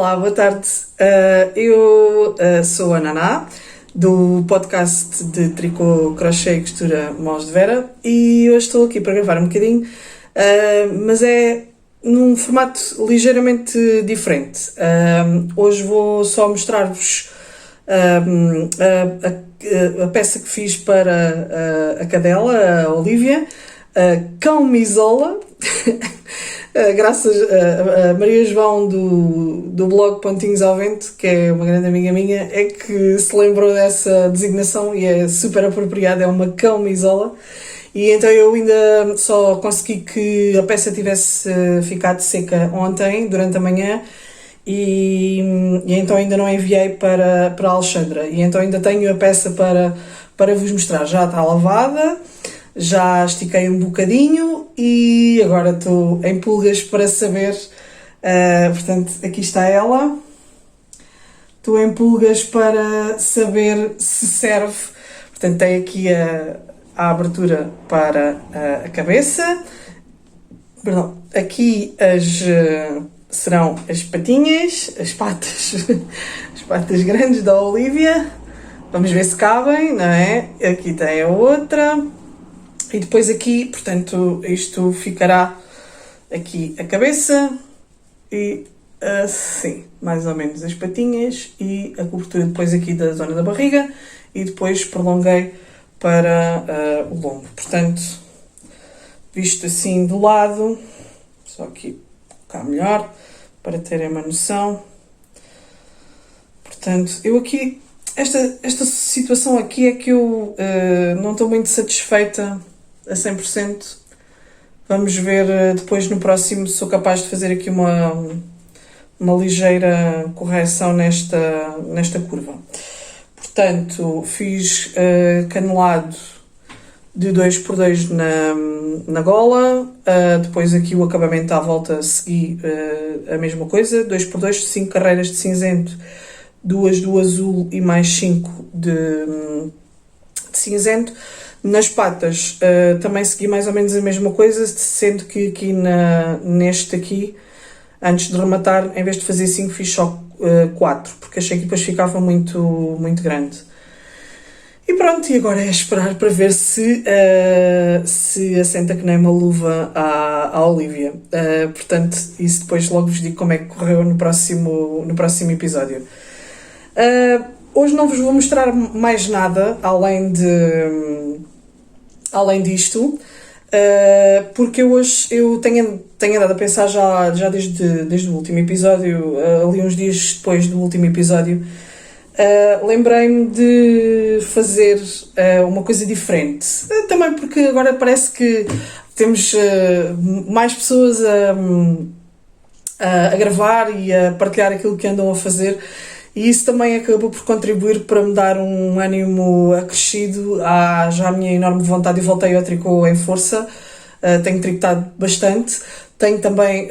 Olá, boa tarde. Eu sou a Naná, do podcast de tricô, crochê e costura Mãos de Vera, e hoje estou aqui para gravar um bocadinho, mas é num formato ligeiramente diferente. Hoje vou só mostrar-vos a peça que fiz para a cadela, a Olivia, a camisola. Graças a Maria João do blog Pontinhos ao Vento, que é uma grande amiga minha, é que se lembrou dessa designação e é super apropriada, é uma camisola. E então eu ainda só consegui que a peça tivesse ficado seca ontem, durante a manhã, e então ainda não enviei para a Alexandra. E então ainda tenho a peça para vos mostrar. Já está lavada, já estiquei um bocadinho e agora estou em pulgas para saber. Portanto, aqui está ela. Estou em pulgas para saber se serve. Portanto, tem aqui a abertura para a cabeça. Perdão, aqui serão as patinhas, as patas grandes da Olivia. Vamos ver se cabem, não é? Aqui tem a outra. E depois aqui, portanto, isto ficará aqui a cabeça e assim, mais ou menos as patinhas e a cobertura depois aqui da zona da barriga e depois prolonguei para o lombo. Portanto, visto assim de lado, só aqui cá melhor para terem uma noção. Portanto, eu aqui, esta situação aqui é que eu não estou muito satisfeita a 100%. Vamos ver depois no próximo se sou capaz de fazer aqui uma ligeira correção nesta curva. Portanto, fiz canelado de 2x2 na gola, depois aqui o acabamento à volta segui a mesma coisa, 2x2, 5 carreiras de cinzento, 2 do azul e mais 5 de cinzento. Nas patas também segui mais ou menos a mesma coisa, sendo que aqui neste aqui, antes de rematar, em vez de fazer 5, fiz só 4, porque achei que depois ficava muito, muito grande. E pronto, e agora é esperar para ver se assenta que nem uma luva à Olivia. Portanto, isso depois logo vos digo como é que correu no próximo episódio. Hoje não vos vou mostrar mais nada além disto, porque eu tenho andado a pensar já desde o último episódio, ali uns dias depois do último episódio, lembrei-me de fazer uma coisa diferente. Também porque agora parece que temos mais pessoas a gravar e a partilhar aquilo que andam a fazer. E isso também acabou por contribuir para me dar um ânimo acrescido já a minha enorme vontade e voltei ao tricô em força. Tenho tricotado bastante. Tenho também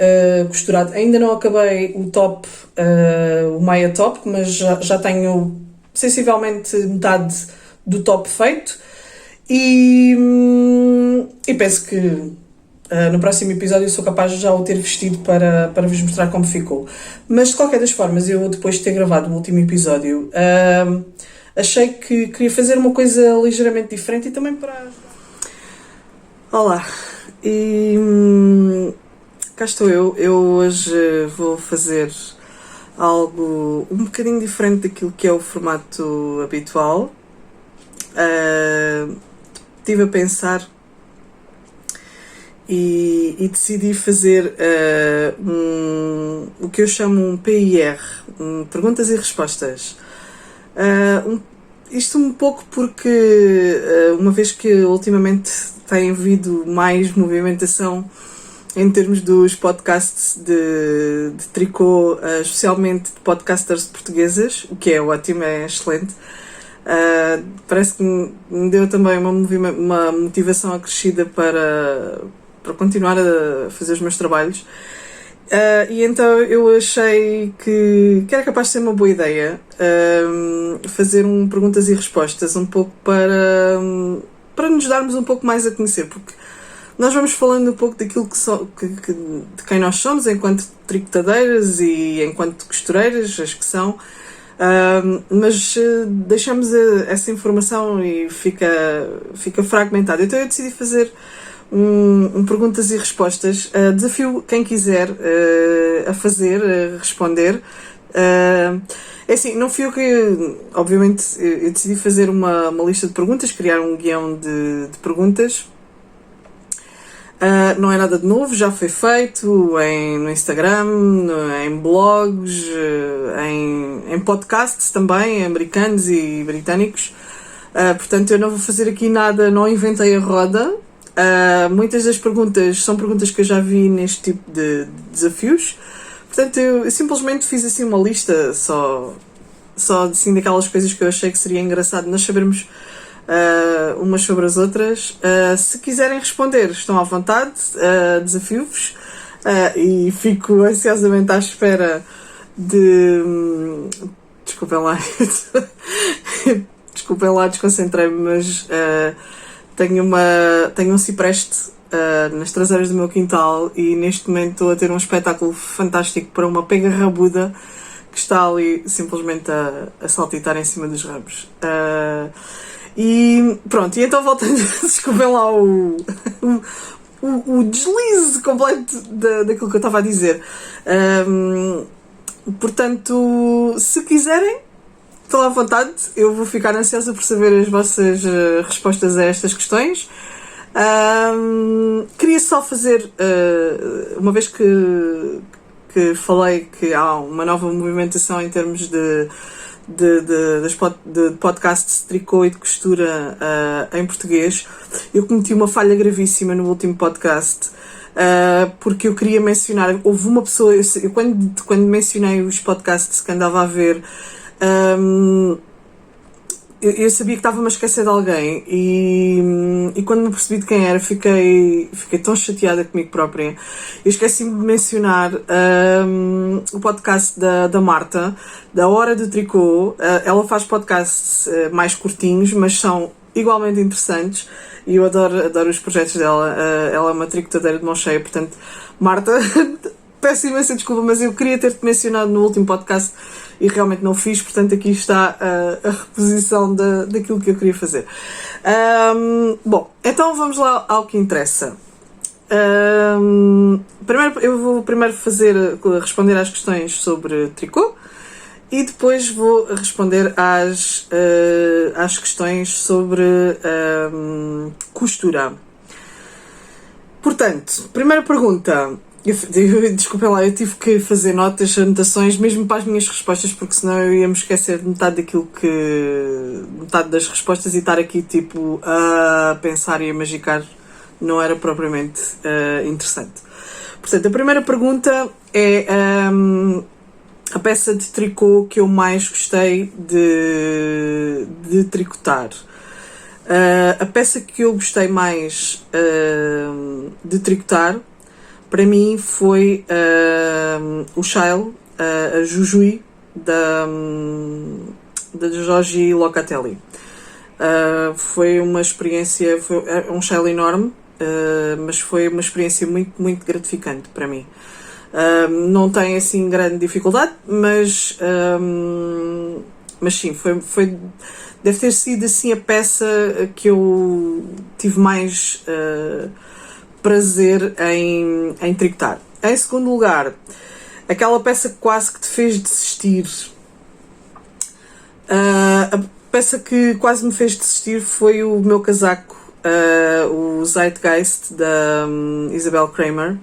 costurado. Ainda não acabei o top, o Maya Top, mas já tenho sensivelmente metade do top feito. E penso que no próximo episódio sou capaz de já o ter vestido para vos mostrar como ficou. Mas de qualquer das formas, eu depois de ter gravado o último episódio, achei que queria fazer uma coisa ligeiramente diferente e também para... Olá, e cá estou eu. Eu hoje vou fazer algo um bocadinho diferente daquilo que é o formato habitual. Estive a pensar e decidi fazer o que eu chamo um PIR, Perguntas e Respostas. Isto um pouco porque, uma vez que ultimamente tem havido mais movimentação em termos dos podcasts de tricô, especialmente de podcasters portuguesas, o que é ótimo, é excelente. Parece que me deu também uma motivação acrescida para continuar a fazer os meus trabalhos. E então eu achei que era capaz de ser uma boa ideia fazer perguntas e respostas um pouco para nos darmos um pouco mais a conhecer, porque nós vamos falando um pouco daquilo de quem nós somos enquanto tricotadeiras e enquanto costureiras, as que são, mas deixamos essa informação e fica fragmentada. Então eu decidi fazer um perguntas e respostas. Desafio quem quiser a fazer, a responder. É assim, não fui eu que, obviamente, eu decidi fazer uma lista de perguntas, criar um guião de perguntas. Não é nada de novo, já foi feito no Instagram, em blogs, em podcasts também, americanos e britânicos. Portanto, eu não vou fazer aqui nada, não inventei a roda. Muitas das perguntas são perguntas que eu já vi neste tipo de desafios. Portanto, eu simplesmente fiz assim uma lista só assim, daquelas coisas que eu achei que seria engraçado nós sabermos umas sobre as outras. Se quiserem responder, estão à vontade, desafio-vos e fico ansiosamente à espera de... Desculpem lá, desconcentrei-me, mas tenho um cipreste nas traseiras do meu quintal e neste momento estou a ter um espetáculo fantástico para uma pega rabuda que está ali simplesmente a saltitar em cima dos ramos. E pronto, e então voltando, desculpem lá o deslize completo daquilo que eu estava a dizer. Portanto, se quiserem, estão à vontade, eu vou ficar ansiosa por saber as vossas respostas a estas questões. Queria só fazer, uma vez que falei que há uma nova movimentação em termos de podcasts de tricô e de costura em português, eu cometi uma falha gravíssima no último podcast, porque eu queria mencionar, houve uma pessoa, eu quando mencionei os podcasts que andava a ver, eu sabia que estava-me a esquecer de alguém e quando me percebi de quem era fiquei tão chateada comigo própria. Eu esqueci-me de mencionar o podcast da Marta, da Hora do Tricô. Ela faz podcasts mais curtinhos, mas são igualmente interessantes e eu adoro os projetos dela. Ela é uma tricotadeira de mão cheia, portanto, Marta, peço imensa desculpa, mas eu queria ter-te mencionado no último podcast e realmente não fiz, portanto aqui está a reposição daquilo que eu queria fazer. Bom, então vamos lá ao que interessa. Eu vou primeiro responder às questões sobre tricô e depois vou responder às questões sobre costura. Portanto, primeira pergunta. Desculpem lá, eu tive que fazer anotações mesmo para as minhas respostas, porque senão eu ia me esquecer de metade das respostas e estar aqui tipo a pensar e a magicar não era propriamente interessante. Portanto, a primeira pergunta é a peça de tricô que eu mais gostei de tricotar. A peça que eu gostei mais de tricotar para mim foi o Shile, a Jujui, da Giorgi Locatelli. Foi uma experiência, é um Shile enorme, mas foi uma experiência muito, muito gratificante para mim. Não tem assim grande dificuldade, mas sim, deve ter sido assim a peça que eu tive mais prazer em tricotar. Em segundo lugar, aquela peça que quase que te fez desistir. A peça que quase me fez desistir foi o meu casaco, o Zeitgeist da Isabel Kramer.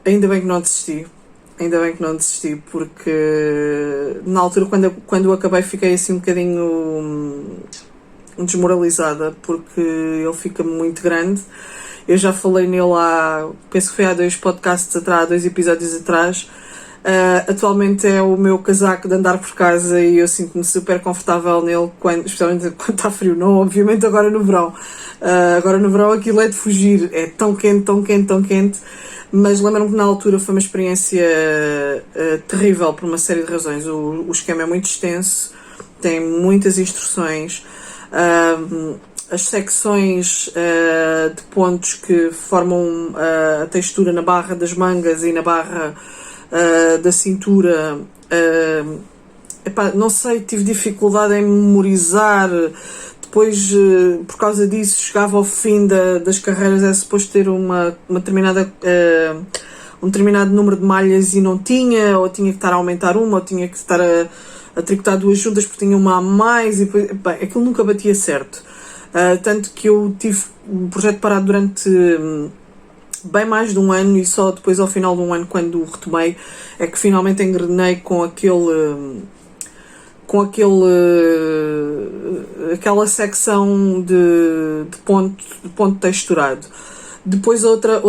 Ainda bem que não desisti. Porque na altura quando eu acabei fiquei assim um bocadinho desmoralizada, porque ele fica muito grande. Eu já falei nele penso que foi há 2 podcasts atrás, 2 episódios atrás. Atualmente é o meu casaco de andar por casa e eu sinto-me super confortável nele, especialmente quando está frio. Não, obviamente agora no verão. Agora no verão aquilo é de fugir, é tão quente, mas lembro-me que na altura foi uma experiência terrível por uma série de razões. O esquema é muito extenso, tem muitas instruções. as secções de pontos que formam a textura na barra das mangas e na barra da cintura. Não sei, tive dificuldade em memorizar. Depois, por causa disso, chegava ao fim das carreiras, é suposto ter uma determinada, um determinado número de malhas e não tinha, ou tinha que estar a aumentar uma, ou tinha que estar a tricotar duas juntas porque tinha uma a mais, e depois, aquilo nunca batia certo. Tanto que eu tive o projeto parado durante bem mais de um ano, e só depois ao final de um ano, quando o retomei, é que finalmente engrenei com aquela secção de ponto texturado. Depois outra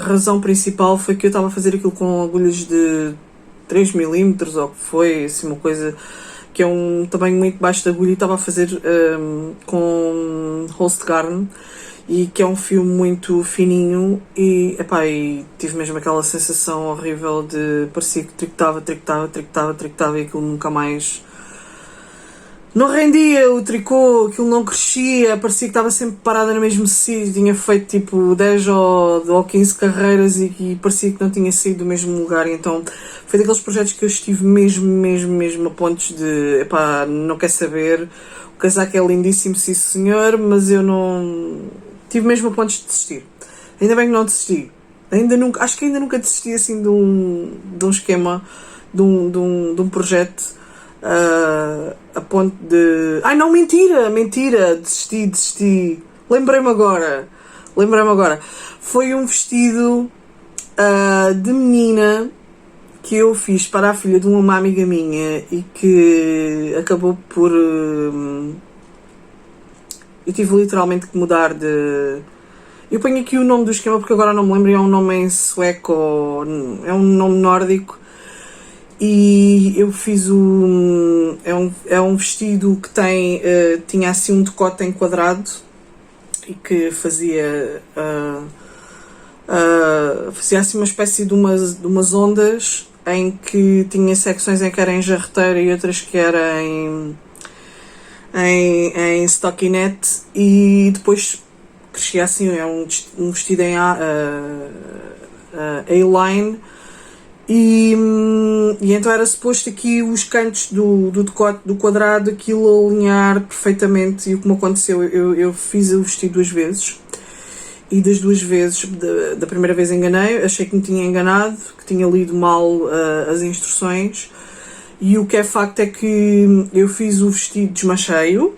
razão principal foi que eu estava a fazer aquilo com agulhas de 3mm, ou que foi, assim, uma coisa que é um tamanho muito baixo de agulha, e estava a fazer com Holst Garn, e que é um fio muito fininho, e tive mesmo aquela sensação horrível de parecia que tricotava e aquilo nunca mais não rendia o tricô, aquilo não crescia, parecia que estava sempre parada no mesmo sítio, tinha feito tipo 10 ou 15 carreiras e parecia que não tinha saído do mesmo lugar. E então foi daqueles projetos que eu estive mesmo a pontos de, não quer saber, o casaco é lindíssimo, sim senhor, mas eu não... Tive mesmo a pontos de desistir. Ainda bem que não desisti. Acho que ainda nunca desisti assim de um esquema, de um projeto, a ponto de... Ai não, mentira, desisti. Lembrei-me agora. Foi um vestido de menina que eu fiz para a filha de uma amiga minha, e que acabou por... eu tive literalmente que mudar de... Eu ponho aqui o nome do esquema porque agora não me lembro, é um nome em sueco, é um nome nórdico, e eu fiz é um vestido que tinha assim um decote enquadrado, e que fazia assim uma espécie de umas ondas, em que tinha secções em que era em jarreteira e outras que era em stockinette, e depois crescia assim, é um vestido em A-line, e então era suposto aqui os cantos do decote do quadrado, aquilo alinhar perfeitamente, e o que me aconteceu, eu fiz o vestido 2 vezes, e das 2 vezes, da primeira vez enganei, achei que me tinha enganado, que tinha lido mal as instruções. E o que é facto é que eu fiz o vestido, desmanchei-o,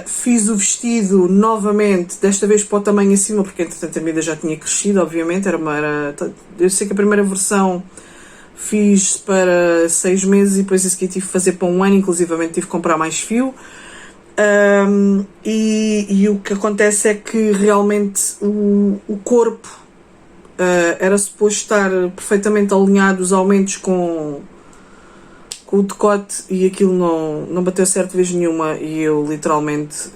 fiz o vestido novamente, desta vez para o tamanho acima, porque entretanto a medida já tinha crescido, obviamente, eu sei que a primeira versão fiz para 6 meses, e depois a seguir tive que fazer para 1 ano, inclusivamente tive que comprar mais fio, e o que acontece é que realmente o corpo era suposto estar perfeitamente alinhado, os aumentos com o decote, e aquilo não bateu certo vez nenhuma, e eu literalmente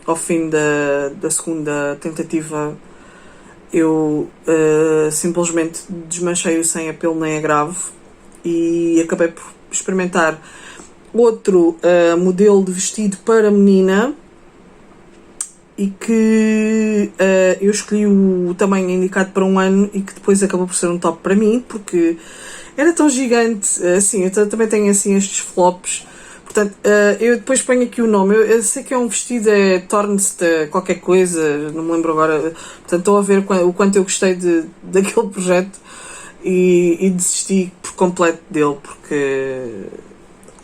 ao fim da segunda tentativa eu simplesmente desmanchei-o sem apelo nem agravo, e acabei por experimentar outro modelo de vestido para menina, e que eu escolhi o tamanho indicado para 1 ano, e que depois acabou por ser um top para mim, porque era tão gigante, assim, eu também tenho assim estes flops, portanto, eu depois ponho aqui o nome, eu sei que é um vestido, é Tornst qualquer coisa, não me lembro agora, portanto estão a ver o quanto eu gostei daquele projeto, e desisti por completo dele, porque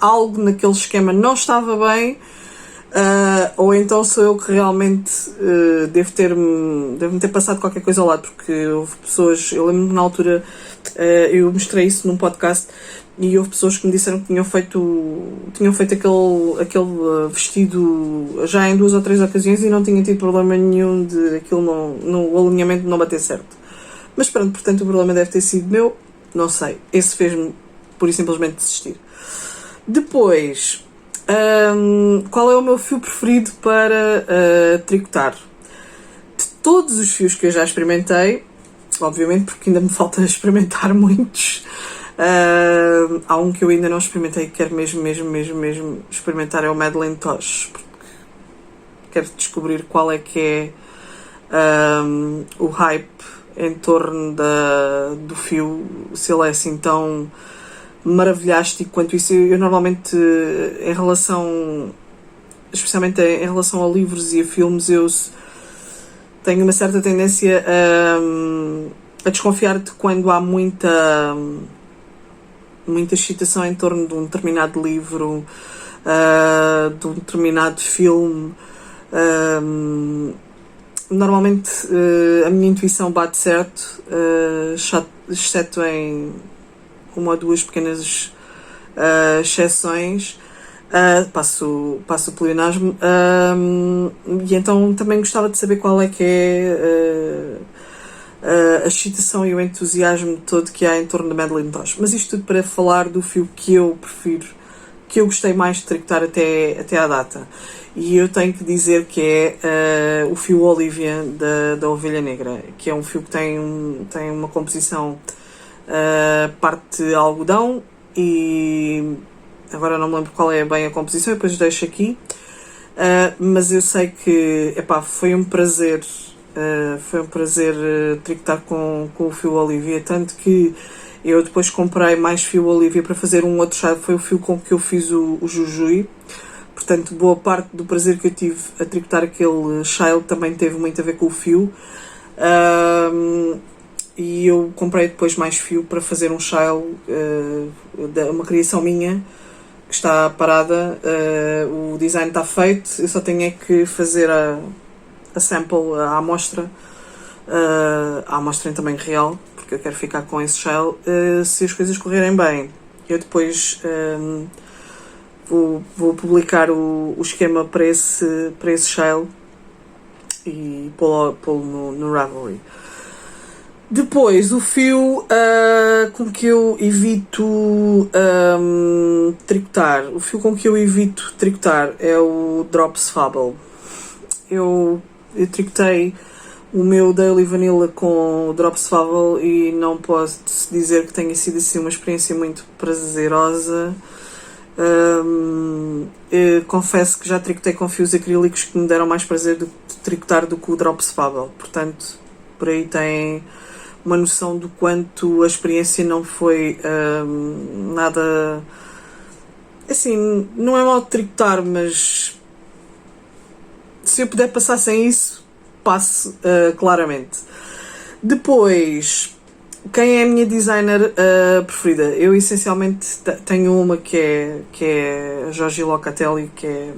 algo naquele esquema não estava bem, ou então sou eu que realmente devo-me ter passado qualquer coisa ao lado, porque houve pessoas, eu lembro-me na altura, eu mostrei isso num podcast, e houve pessoas que me disseram que tinham feito aquele vestido já em 2 ou 3 ocasiões, e não tinham tido problema nenhum de aquilo no alinhamento não bater certo. Mas pronto, portanto o problema deve ter sido meu, não sei, esse fez-me pura e simplesmente desistir. Depois, qual é o meu fio preferido para tricotar? De todos os fios que eu já experimentei, obviamente, porque ainda me falta experimentar muitos, há um que eu ainda não experimentei, que quero mesmo experimentar, é o Madeleine Tosh, quero descobrir qual é que é o hype em torno do fio, se ele é assim tão maravilhástico quanto isso. Eu normalmente, em relação, especialmente em relação a livros e a filmes, eu tenho uma certa tendência a desconfiar de quando há muita excitação em torno de um determinado livro, de um determinado filme. Normalmente a minha intuição bate certo, exceto em uma ou duas pequenas exceções. Passo o pleonasmo, e então também gostava de saber qual é que é a excitação e o entusiasmo todo que há em torno da Madeleine Tosh. Mas isto tudo para falar do fio que eu prefiro, que eu gostei mais de tricotar até à data. E eu tenho que dizer que é o fio Olivia da Ovelha Negra, que é um fio que tem uma composição parte algodão e agora não me lembro qual é bem a composição, depois deixo aqui, mas eu sei que foi um prazer tricotar com o fio Olivia, tanto que eu depois comprei mais fio Olivia para fazer um outro chá, foi o fio com que eu fiz o Jujui. Portanto, boa parte do prazer que eu tive a tricotar aquele child também teve muito a ver com o fio. E eu comprei depois mais fio para fazer um child, uma criação minha, que está parada. O design está feito, eu só tenho é que fazer a sample, a amostra em tamanho real, porque eu quero ficar com esse child, se as coisas correrem bem. Eu depois... Vou publicar o esquema para esse child e pô-lo no Ravelry. Depois, o fio com que eu evito tricotar. O fio com que eu evito tricotar é o Drops Fable. Eu tricotei o meu Daily Vanilla com o Drops Fable e não posso dizer que tenha sido assim uma experiência muito prazerosa. Confesso que já tricotei com fios acrílicos que me deram mais prazer de tricotar do que o Drops Fable, portanto por aí tem uma noção do quanto a experiência não foi nada assim, não é mal de tricotar, mas se eu puder passar sem isso, passo claramente. Depois, quem é a minha designer preferida? Eu essencialmente tenho uma que é a Giorgi Locatelli, que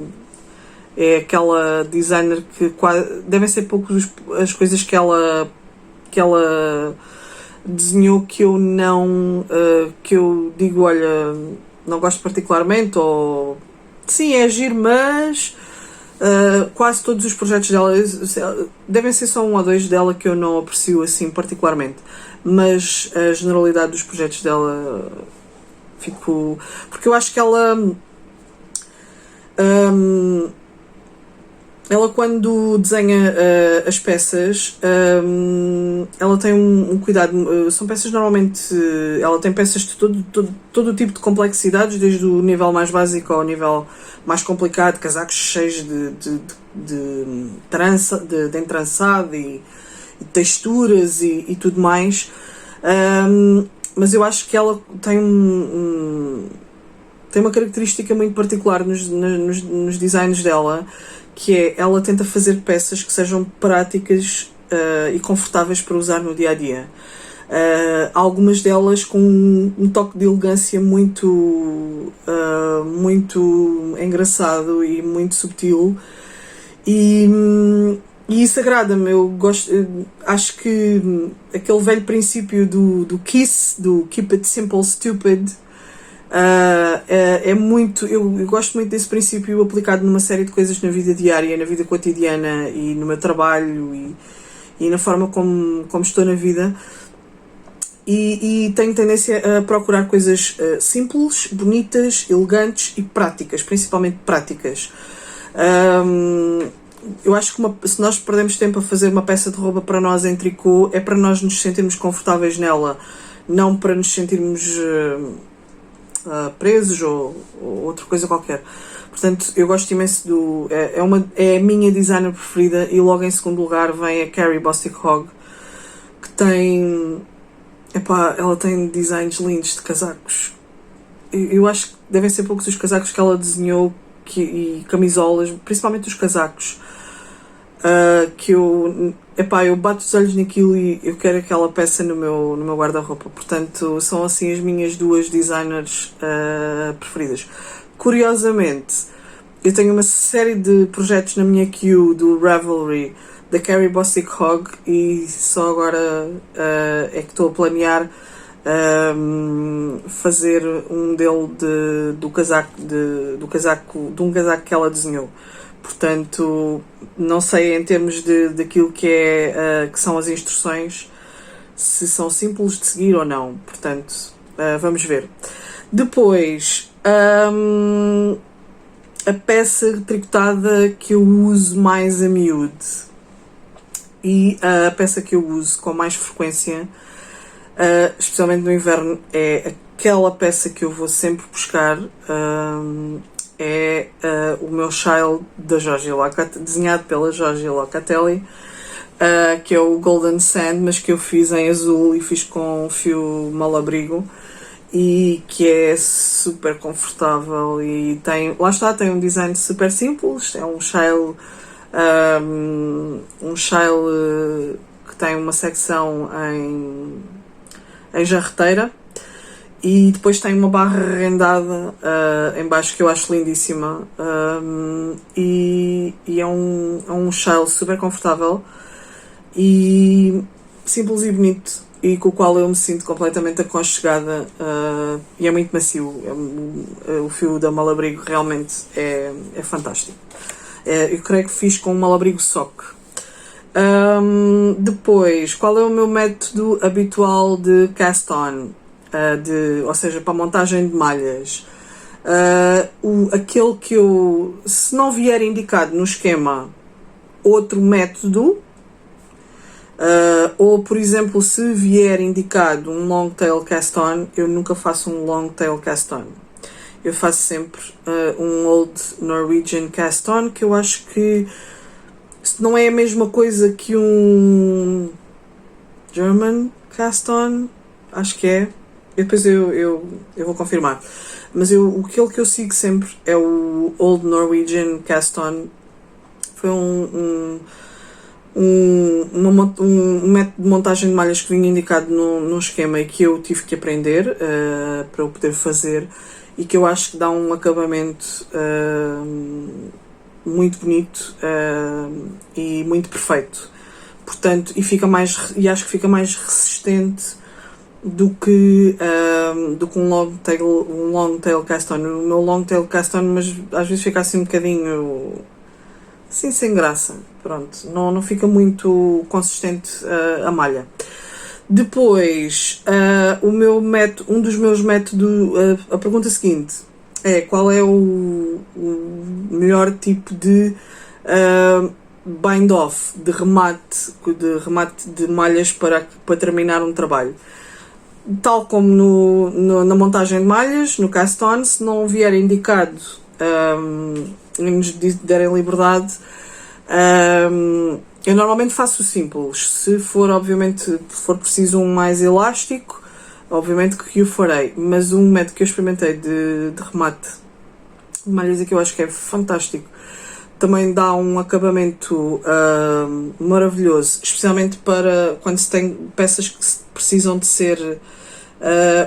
é aquela designer que devem ser poucas as coisas que ela desenhou que eu não que eu digo, olha, não gosto particularmente, ou sim, é giro, mas quase todos os projetos dela devem ser só um ou dois dela que eu não aprecio assim particularmente, mas a generalidade dos projetos dela fico... porque eu acho que ela quando desenha as peças, ela tem um cuidado, são peças normalmente, ela tem peças de todo o tipo de complexidades, desde o nível mais básico ao nível mais complicado, casacos cheios de entrançado e texturas e tudo mais, mas eu acho que ela tem uma característica muito particular nos designs dela, que é, ela tenta fazer peças que sejam práticas e confortáveis para usar no dia-a-dia. Algumas delas com um toque de elegância muito engraçado e muito subtil, e isso agrada-me. Eu gosto, acho que aquele velho princípio do KISS, do Keep It Simple Stupid, é muito, eu gosto muito desse princípio aplicado numa série de coisas na vida diária, na vida cotidiana e no meu trabalho e na forma como estou na vida, e tenho tendência a procurar coisas simples, bonitas, elegantes e práticas, principalmente práticas. Eu acho que se nós perdemos tempo a fazer uma peça de roupa para nós em tricô, é para nós nos sentirmos confortáveis nela, não para nos sentirmos presos ou outra coisa qualquer. Portanto, eu gosto imenso é a minha designer preferida, e logo em segundo lugar vem a Carrie Bostic Hogg, que tem, ela tem designs lindos de casacos. Eu acho que devem ser poucos os casacos que ela desenhou e camisolas, principalmente os casacos, que eu bato os olhos naquilo e eu quero aquela peça no meu guarda-roupa. Portanto, são assim as minhas duas designers preferidas. Curiosamente, eu tenho uma série de projetos na minha queue do Ravelry da Carrie Bostic Hogg, e só agora é que estou a planear fazer um dele de um casaco que ela desenhou. Portanto, não sei em termos daquilo que são as instruções, se são simples de seguir ou não. Portanto, vamos ver. Depois, a peça tricotada que eu uso mais a miúdo, e a peça que eu uso com mais frequência, especialmente no inverno, é aquela peça que eu vou sempre buscar, o meu Child da Giorgio Locatelli, desenhado pela Giorgio Locatelli, que é o Golden Sand, mas que eu fiz em azul e fiz com fio malabrigo, e que é super confortável e tem um design super simples. É um Child que tem uma secção em jarreteira, e depois tem uma barra rendada em baixo, que eu acho lindíssima, e é um Child super confortável e simples e bonito, e com o qual eu me sinto completamente aconchegada, e é muito macio. O fio da Malabrigo realmente é fantástico. Eu creio que fiz com um Malabrigo Sock. Depois, qual é o meu método habitual de cast-on? Ou seja, para a montagem de malhas. Aquele que eu, se não vier indicado no esquema outro método, ou por exemplo, se vier indicado um long tail cast-on, eu nunca faço um long tail cast-on. Eu faço sempre um Old Norwegian cast-on, que eu acho que não é a mesma coisa que um German cast-on, acho que é. Depois eu vou confirmar. Mas aquele que eu sigo sempre é o Old Norwegian cast-on. Foi um método de montagem de malhas que vinha indicado no esquema, e que eu tive que aprender para eu poder fazer, e que eu acho que dá um acabamento muito bonito e muito perfeito. Portanto, e acho que fica mais resistente do que um long tail cast-on. O meu long tail cast-on, mas às vezes fica assim um bocadinho assim sem graça. Pronto, não fica muito consistente a malha. Depois, um dos meus métodos, a pergunta seguinte é: qual é o melhor tipo de bind-off, de remate de malhas para terminar um trabalho? Tal como na montagem de malhas, no cast-on, se não vier indicado e nos derem liberdade, eu normalmente faço simples. Se for, obviamente, preciso um mais elástico, obviamente que o farei. Mas um método que eu experimentei de remate de malhas, e que eu acho que é fantástico, também dá um acabamento maravilhoso, especialmente para quando se tem peças que precisam de ser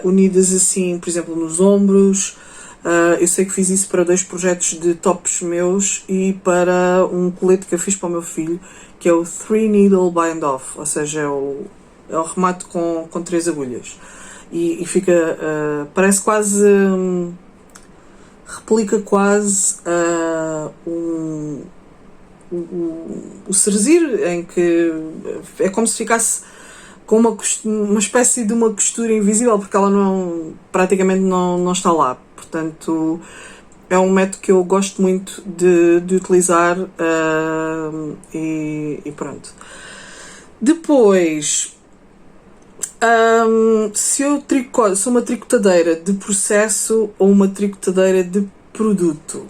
unidas assim, por exemplo, nos ombros. Eu sei que fiz isso para 2 projetos de tops meus e para um colete que eu fiz para o meu filho, que é o 3 Needle Bind Off, ou seja, é o remate com 3 agulhas. E fica, parece quase, replica quase o cerzir, em que é como se ficasse com uma espécie de uma costura invisível, porque ela praticamente não está lá. Portanto, é um método que eu gosto muito de utilizar, e pronto. Depois, Se eu sou uma tricotadeira de processo ou uma tricotadeira de produto?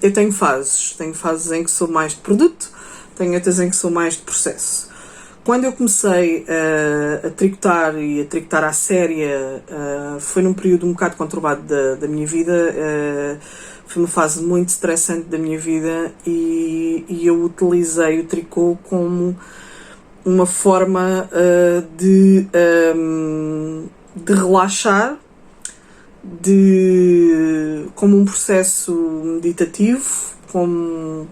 Eu tenho fases. Tenho fases em que sou mais de produto, tenho outras em que sou mais de processo. Quando eu comecei a tricotar e a tricotar à séria, foi num período um bocado conturbado da minha vida. Foi uma fase muito estressante da minha vida e eu utilizei o tricô como uma forma de relaxar, como um processo meditativo, como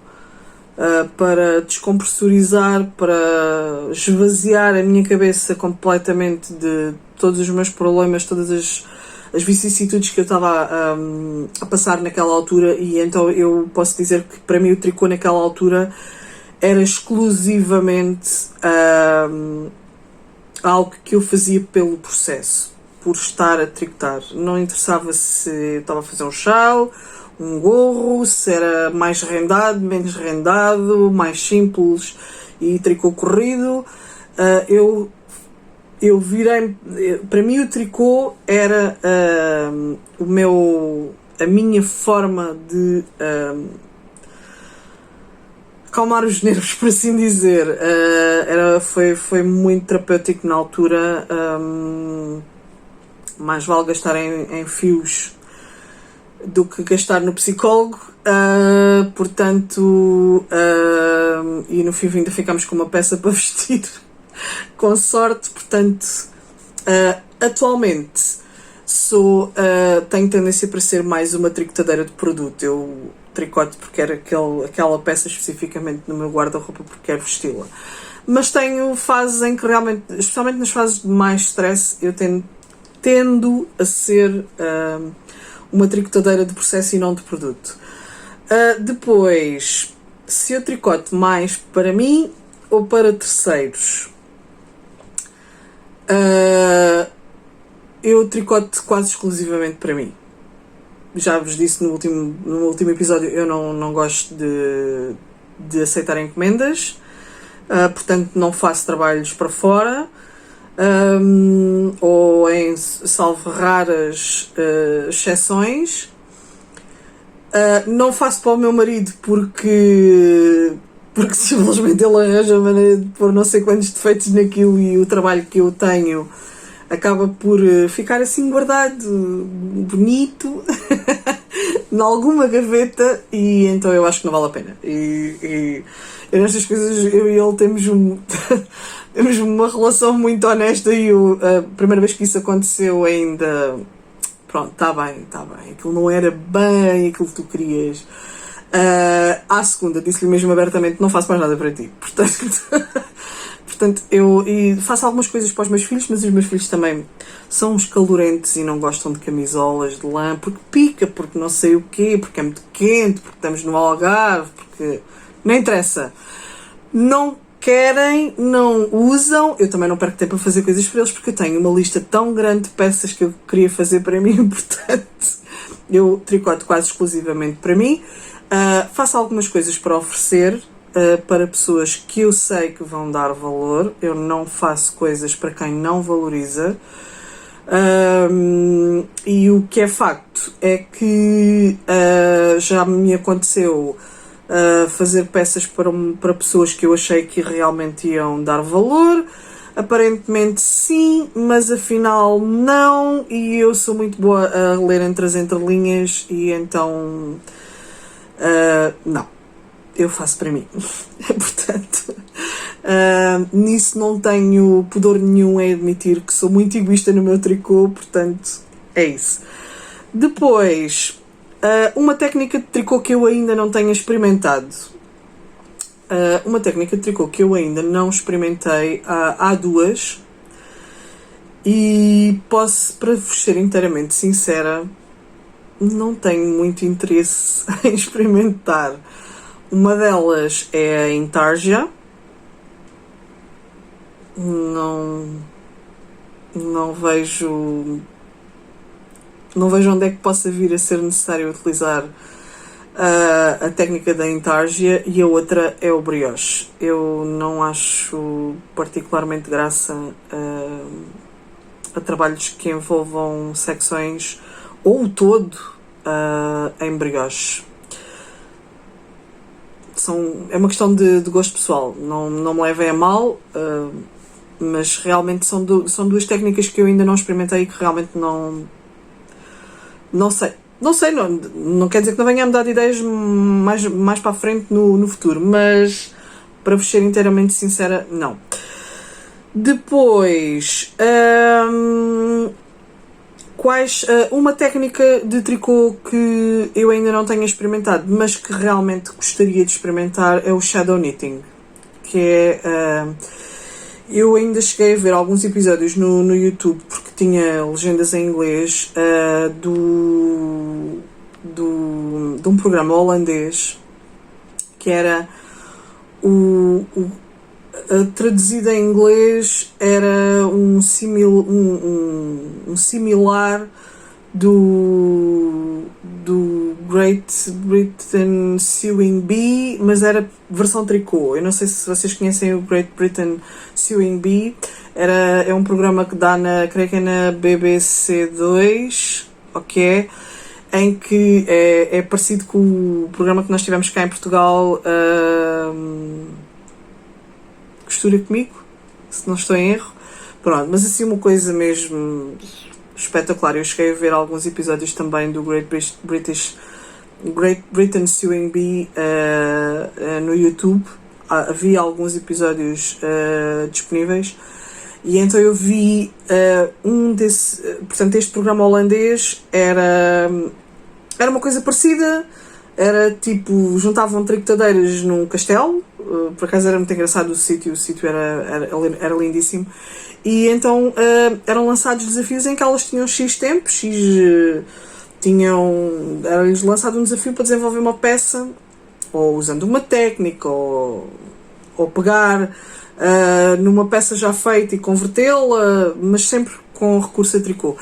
para descompressorizar, para esvaziar a minha cabeça completamente de todos os meus problemas, todas as vicissitudes que eu estava a passar naquela altura. E então eu posso dizer que para mim o tricô naquela altura era exclusivamente algo que eu fazia pelo processo, por estar a tricotar. Não interessava se eu estava a fazer um chal, um gorro, se era mais rendado, menos rendado, mais simples e tricô corrido. Eu virei. Para mim, o tricô era a minha forma de acalmar os nervos, por assim dizer. Foi muito terapêutico na altura. Mais vale gastar em fios do que gastar no psicólogo, portanto, e no fim ainda ficámos com uma peça para vestir, com sorte. Portanto, atualmente tenho tendência para ser mais uma tricotadeira de produto. Eu tricoto porque era aquela peça especificamente no meu guarda-roupa porque quero vesti-la. Mas tenho fases em que realmente, especialmente nas fases de mais stress, eu tendo a ser uma tricotadeira de processo e não de produto. Depois, se eu tricoto mais para mim ou para terceiros, eu tricoto quase exclusivamente para mim. Já vos disse no último episódio, eu não gosto de aceitar encomendas, portanto não faço trabalhos para fora. Ou em salvo raras exceções. Não faço para o meu marido porque simplesmente ele arranja a maneira de pôr não sei quantos defeitos naquilo e o trabalho que eu tenho acaba por ficar assim guardado, bonito, em alguma gaveta, e então eu acho que não vale a pena. E nestas coisas eu e ele temos temos uma relação muito honesta, e a primeira vez que isso aconteceu ainda, pronto, está bem, aquilo não era bem aquilo que tu querias. À segunda disse-lhe mesmo abertamente, não faço mais nada para ti, portanto eu faço algumas coisas para os meus filhos, mas os meus filhos também são uns calorentes e não gostam de camisolas de lã, porque pica, porque não sei o quê, porque é muito quente, porque estamos no Algarve, porque não interessa, não querem, não usam. Eu também não perco tempo a fazer coisas para eles, porque eu tenho uma lista tão grande de peças que eu queria fazer para mim, portanto eu tricoto quase exclusivamente para mim. Faço algumas coisas para oferecer para pessoas que eu sei que vão dar valor. Eu não faço coisas para quem não valoriza. E o que é facto é que já me aconteceu fazer peças para pessoas que eu achei que realmente iam dar valor. Aparentemente sim, mas afinal não, e eu sou muito boa a ler entre as entrelinhas, e então não, eu faço para mim. Portanto, nisso não tenho pudor nenhum em admitir que sou muito egoísta no meu tricô, portanto é isso. Depois, uma técnica de tricô que eu ainda não tenho experimentado. Uma técnica de tricô que eu ainda não experimentei, há duas, e posso, para vos ser inteiramente sincera, não tenho muito interesse em experimentar. Uma delas é a Intarsia. Não vejo onde é que possa vir a ser necessário utilizar a técnica da intarsia, e a outra é o brioche. Eu não acho particularmente graça a trabalhos que envolvam secções ou o todo em brioche. É uma questão de gosto pessoal, não me levem a mal, mas realmente são duas técnicas que eu ainda não experimentei e que realmente não sei. Não quer dizer que não venha a me dar ideias mais para a frente no futuro, mas para vos ser inteiramente sincera, não. Depois, uma técnica de tricô que eu ainda não tenho experimentado, mas que realmente gostaria de experimentar, é o shadow knitting, que é... eu ainda cheguei a ver alguns episódios no YouTube, porque tinha legendas em inglês, de um programa holandês, que era traduzido em inglês, era um similar do Great Britain Sewing Bee, mas era versão tricô. Eu não sei se vocês conhecem o Great Britain Sewing Bee. É um programa que dá creio que é na BBC2, ok? Em que é parecido com o programa que nós tivemos cá em Portugal, Costura Comigo, se não estou em erro. Pronto, mas assim uma coisa mesmo espetacular. Eu cheguei a ver alguns episódios também do Great Britain Sewing Bee no YouTube. Havia alguns episódios disponíveis, e então eu vi portanto, este programa holandês era uma coisa parecida. Era tipo, juntavam tricotadeiras num castelo, por acaso era muito engraçado o sítio era lindíssimo, e então eram lançados desafios em que elas tinham X tempo, era-lhes lançado um desafio para desenvolver uma peça, ou usando uma técnica, ou pegar numa peça já feita e convertê-la, mas sempre com recurso a tricô.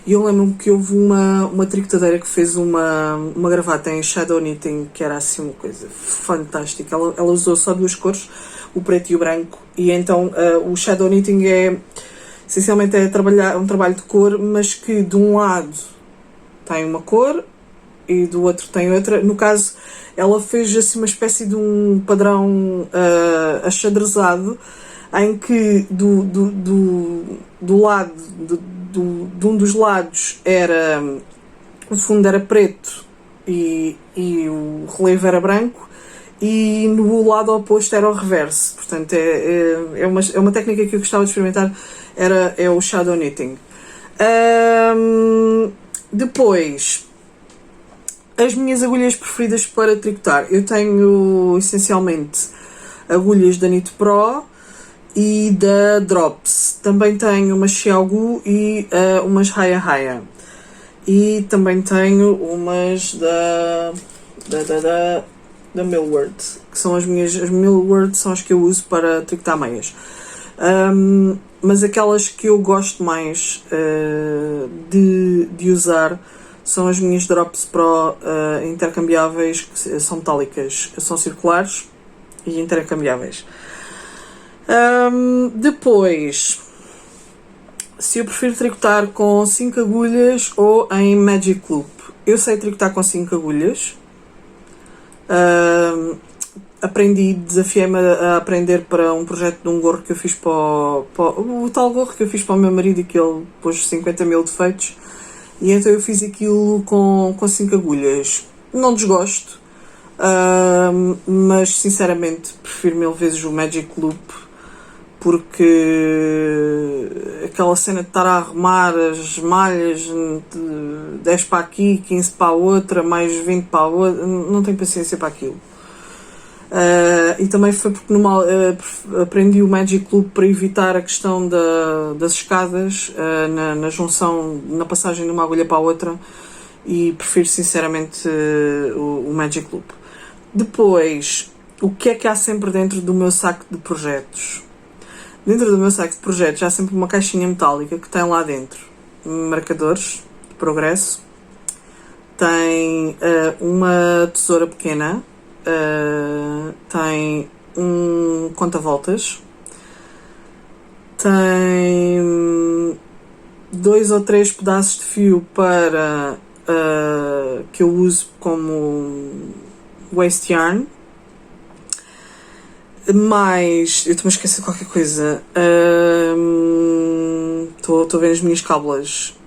E eu lembro-me que houve uma tricotadeira que fez uma gravata em shadow knitting, que era assim uma coisa fantástica. Ela usou só duas cores, o preto e o branco, e então o shadow knitting essencialmente um trabalho de cor, mas que de um lado tem uma cor e do outro tem outra. No caso, ela fez assim uma espécie de um padrão achadrezado, em que do lado de um dos lados o fundo era preto e o relevo era branco, e no lado oposto era o reverso. Portanto, é uma técnica que eu gostava de experimentar, é o shadow knitting. Depois, as minhas agulhas preferidas para tricotar. Eu tenho essencialmente agulhas da Knit Pro e da Drops. Também tenho umas Xiaogu e umas Haya Haya. E também tenho umas da Millward, que são as Millward são as que eu uso para tricotar meias. Mas aquelas que eu gosto mais de usar são as minhas Drops Pro intercambiáveis, que são metálicas, são circulares e intercambiáveis. Depois, se eu prefiro tricotar com 5 agulhas ou em Magic Loop. Eu sei tricotar com 5 agulhas. Desafiei-me a aprender para um projeto de um gorro que eu fiz o tal gorro que eu fiz para o meu marido, e que ele pôs 50 mil defeitos, e então eu fiz aquilo com 5 agulhas. Não desgosto, mas sinceramente prefiro mil vezes o Magic Loop, porque aquela cena de estar a arrumar as malhas de 10 para aqui, 15 para a outra, mais 20 para a outra, não tenho paciência para aquilo. E também foi porque aprendi o Magic Loop para evitar a questão das escadas na junção, na passagem de uma agulha para a outra, e prefiro sinceramente o Magic Loop. Depois, o que é que há sempre dentro do meu saco de projetos? Dentro do meu saco de projetos há sempre uma caixinha metálica que tem lá dentro marcadores de progresso, tem uma tesoura pequena, tem um conta-voltas, tem 2 ou 3 pedaços de fio para que eu uso como waste yarn. Mas eu estou-me a esquecer de qualquer coisa. Estou a ver as minhas cábulas.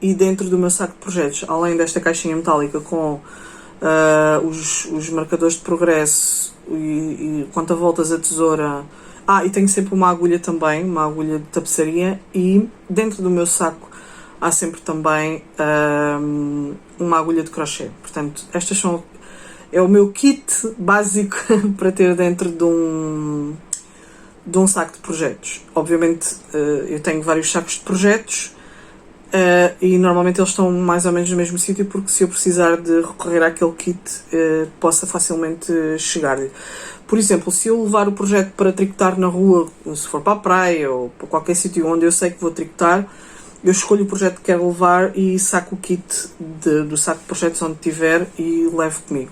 E dentro do meu saco de projetos, além desta caixinha metálica com os marcadores de progresso e conta-voltas, a tesoura. E tenho sempre uma agulha também, uma agulha de tapeçaria, e dentro do meu saco há sempre também uma agulha de crochê. Portanto, é o meu kit básico para ter dentro de um saco de projetos. Obviamente eu tenho vários sacos de projetos e normalmente eles estão mais ou menos no mesmo sítio, porque se eu precisar de recorrer àquele kit possa facilmente chegar-lhe. Por exemplo, se eu levar o projeto para tricotar na rua, se for para a praia ou para qualquer sítio onde eu sei que vou tricotar, eu escolho o projeto que quero levar e saco o kit do saco de projetos onde tiver e levo comigo.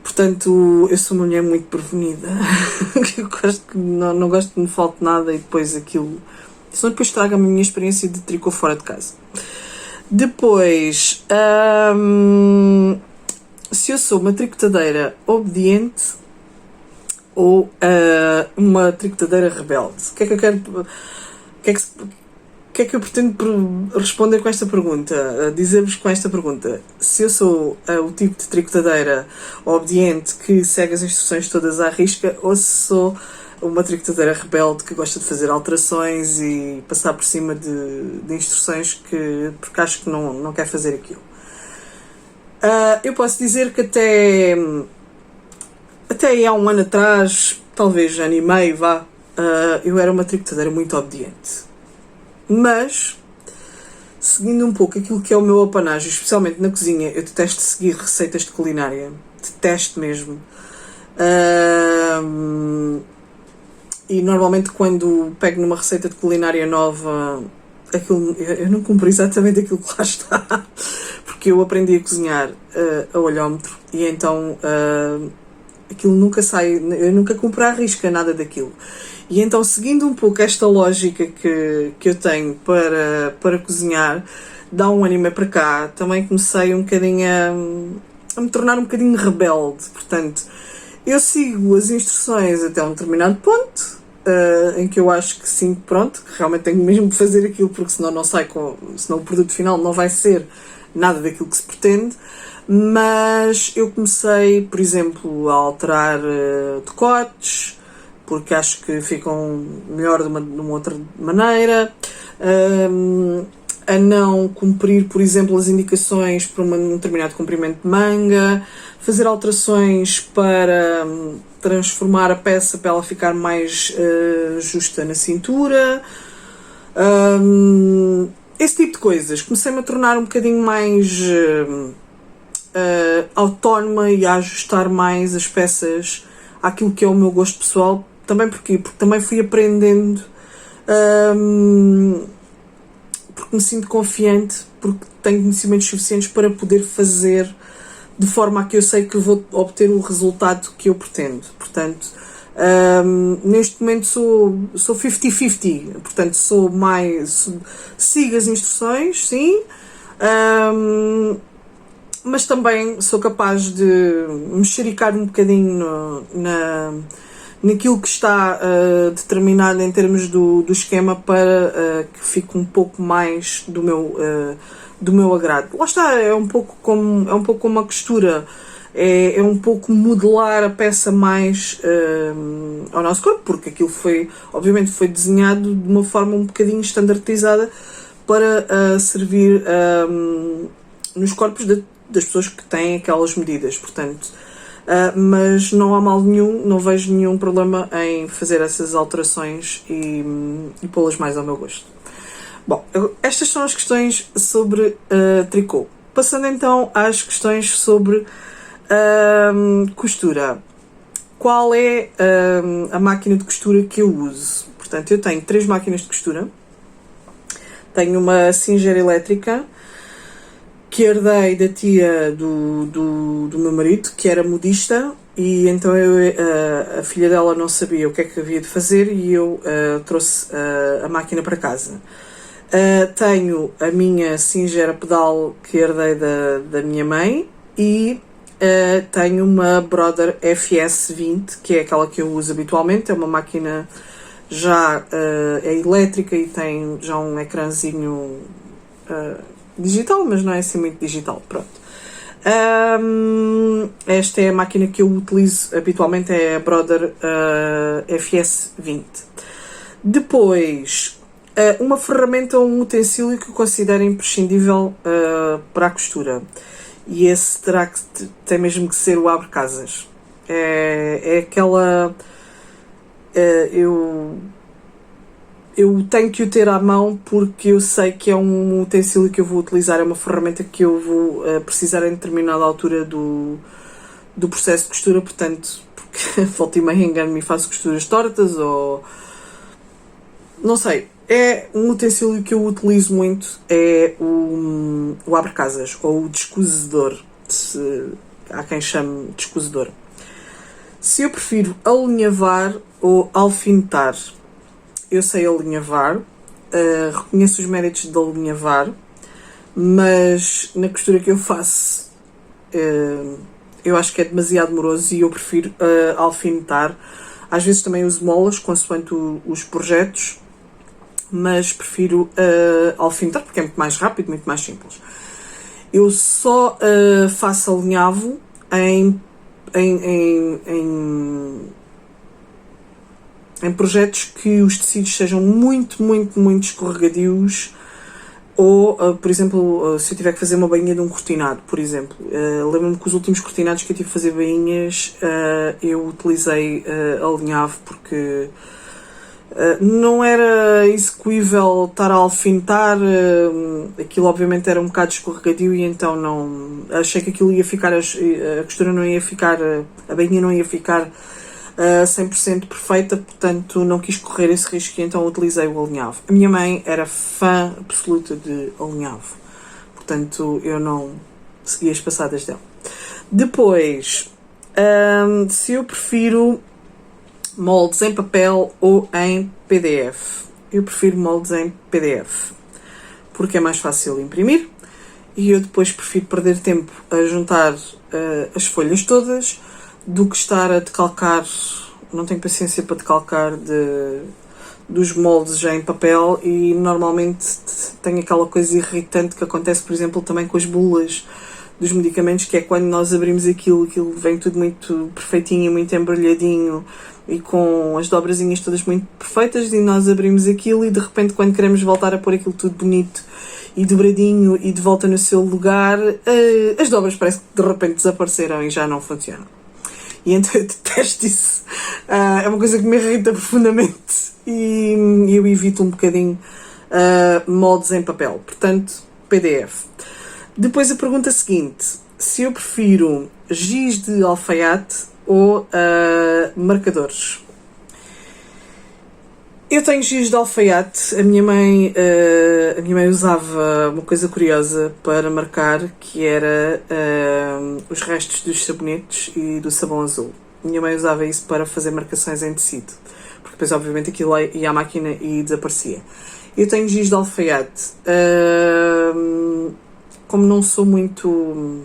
Portanto, eu sou uma mulher muito prevenida. Não gosto que me falte nada e depois aquilo... Senão depois estraga a minha experiência de tricô fora de casa. Depois, se eu sou uma tricotadeira obediente ou uma tricotadeira rebelde. O que é que eu quero... O que é que eu pretendo responder com esta pergunta? Dizer-vos com esta pergunta: se eu sou o tipo de tricotadeira obediente que segue as instruções todas à risca, ou se sou uma tricotadeira rebelde que gosta de fazer alterações e passar por cima de instruções porque acho que não quer fazer aquilo. Eu posso dizer que até há um ano atrás, talvez ano e meio, eu era uma tricotadeira muito obediente. Mas, seguindo um pouco aquilo que é o meu apanágio, especialmente na cozinha, eu detesto seguir receitas de culinária. Detesto mesmo. E normalmente quando pego numa receita de culinária nova, eu não cumpro exatamente aquilo que lá está. Porque eu aprendi a cozinhar a olhómetro e então aquilo nunca sai, eu nunca cumpro à risca nada daquilo. E então, seguindo um pouco esta lógica que eu tenho para cozinhar, dá um ano e meio para cá, também comecei um bocadinho a me tornar um bocadinho rebelde. Portanto, eu sigo as instruções até um determinado ponto, em que eu acho que sim, pronto, que realmente tenho mesmo de fazer aquilo, porque senão senão o produto final não vai ser nada daquilo que se pretende. Mas eu comecei, por exemplo, a alterar decotes, porque acho que ficam melhor de uma outra maneira, a não cumprir, por exemplo, as indicações para um determinado comprimento de manga, fazer alterações para transformar a peça para ela ficar mais justa na cintura, esse tipo de coisas. Comecei-me a tornar um bocadinho mais autónoma e a ajustar mais as peças àquilo que é o meu gosto pessoal. Também porque também fui aprendendo, porque me sinto confiante, porque tenho conhecimentos suficientes para poder fazer de forma a que eu sei que vou obter o resultado que eu pretendo. Portanto, neste momento sou 50-50, portanto sigo as instruções, sim, mas também sou capaz de mexericar um bocadinho naquilo que está determinado em termos do esquema para que fique um pouco mais do meu agrado. Lá está, é um pouco como a costura, é um pouco modelar a peça mais ao nosso corpo, porque aquilo obviamente foi desenhado de uma forma um bocadinho standardizada para servir nos corpos das pessoas que têm aquelas medidas, portanto... mas não há mal nenhum, não vejo nenhum problema em fazer essas alterações e pô-las mais ao meu gosto. Bom, estas são as questões sobre tricô. Passando então às questões sobre costura. Qual é a máquina de costura que eu uso? Portanto, eu tenho 3 máquinas de costura. Tenho uma Singer elétrica, que herdei da tia do meu marido, que era modista, e então a filha dela não sabia o que é que havia de fazer e eu trouxe a máquina para casa. Tenho a minha Singer pedal que herdei da minha mãe e tenho uma Brother FS20, que é aquela que eu uso habitualmente. É uma máquina já é elétrica e tem já um ecrãzinho digital, mas não é assim muito digital. Pronto. Esta é a máquina que eu utilizo habitualmente, é a Brother FS20. Depois, uma ferramenta ou um utensílio que eu considero imprescindível para a costura. E esse tem mesmo que ser o abre-casas. É aquela... eu tenho que o ter à mão porque eu sei que é um utensílio que eu vou utilizar, é uma ferramenta que eu vou precisar em determinada altura do processo de costura, portanto, porque volta e meia engano-me e faço costuras tortas ou... não sei, é um utensílio que eu utilizo muito, é o abre-casas ou o descosedor, há quem chame descosedor. Se eu prefiro alinhavar ou alfinetar, eu sei alinhavar, reconheço os méritos de alinhavar, mas na costura que eu faço eu acho que é demasiado moroso e eu prefiro alfinetar. Às vezes também uso molas, consoante os projetos, mas prefiro alfinetar porque é muito mais rápido, muito mais simples. Eu só faço alinhavo em projetos que os tecidos sejam muito, muito, muito escorregadios ou, por exemplo, se eu tiver que fazer uma bainha de um cortinado, por exemplo. Lembro-me que os últimos cortinados que eu tive que fazer bainhas eu utilizei alinhavo porque não era execuível estar a alfinetar, aquilo obviamente era um bocado escorregadio e então não achei que aquilo ia ficar, a costura não ia ficar, a bainha não ia ficar 100% perfeita, portanto não quis correr esse risco e então utilizei o alinhavo. A minha mãe era fã absoluta de alinhavo, portanto eu não segui as passadas dela. Depois, se eu prefiro moldes em papel ou em PDF, eu prefiro moldes em PDF, porque é mais fácil imprimir e eu depois prefiro perder tempo a juntar as folhas todas do que estar a decalcar. Não tenho paciência para decalcar dos moldes já em papel e normalmente tenho aquela coisa irritante que acontece, por exemplo, também com as bulas dos medicamentos, que é quando nós abrimos aquilo vem tudo muito perfeitinho, muito embrulhadinho e com as dobrazinhas todas muito perfeitas, e nós abrimos aquilo e de repente quando queremos voltar a pôr aquilo tudo bonito e dobradinho e de volta no seu lugar, as dobras parece que de repente desapareceram e já não funcionam. E então eu detesto isso. É uma coisa que me irrita profundamente e eu evito um bocadinho moldes em papel. Portanto, PDF. Depois a pergunta seguinte: se eu prefiro giz de alfaiate ou marcadores. Eu tenho giz de alfaiate. A minha mãe usava uma coisa curiosa para marcar, que era os restos dos sabonetes e do sabão azul. A minha mãe usava isso para fazer marcações em tecido, porque depois obviamente aquilo ia à máquina e desaparecia. Eu tenho giz de alfaiate. Como não sou muito...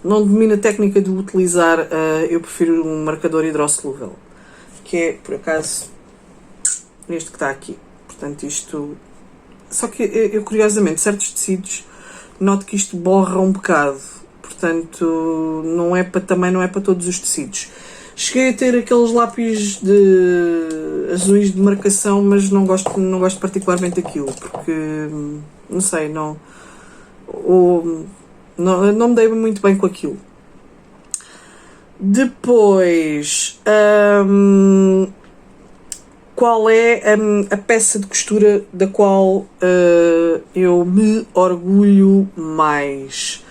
não domino a técnica de utilizar, eu prefiro um marcador hidrossolúvel, que é, por acaso, este que está aqui. Portanto, isto... Só que eu curiosamente, certos tecidos, noto que isto borra um bocado. Portanto, também não é para todos os tecidos. Cheguei a ter aqueles lápis azuis de marcação, mas não gosto particularmente daquilo, porque, não sei, não me dei muito bem com aquilo. Depois, qual é a peça de costura da qual eu me orgulho mais?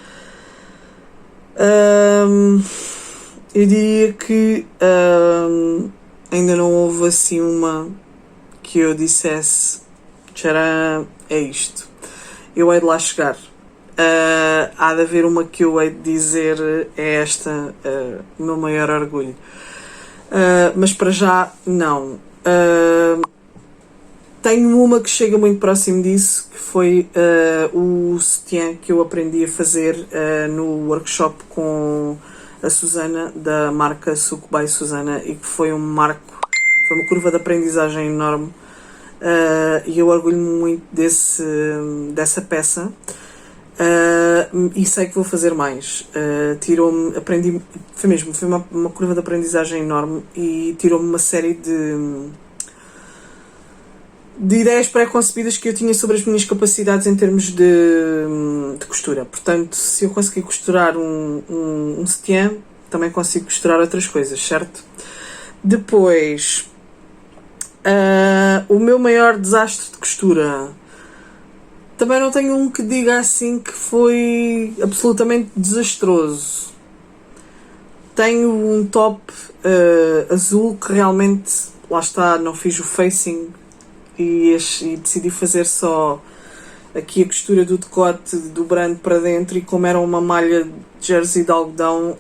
Eu diria que ainda não houve assim uma que eu dissesse: tcharam, é isto. Eu hei de lá chegar. há de haver uma que eu hei de dizer é esta, o meu maior orgulho. Mas para já, não. Tenho uma que chega muito próximo disso, que foi o sutiã que eu aprendi a fazer no workshop com a Susana, da marca Suco by Susana, e que foi um marco, foi uma curva de aprendizagem enorme, e eu orgulho-me muito dessa peça, e sei que vou fazer mais. Tirou-me, aprendi, foi uma curva de aprendizagem enorme e tirou-me uma série de ideias pré-concebidas que eu tinha sobre as minhas capacidades em termos de costura. Portanto, se eu conseguir costurar um sutiã, também consigo costurar outras coisas, certo? Depois, o meu maior desastre de costura, também não tenho um que diga assim que foi absolutamente desastroso. Tenho um top azul que realmente, lá está, não fiz o facing, e decidi fazer só aqui a costura do decote, dobrando para dentro, e como era uma malha de jersey de algodão,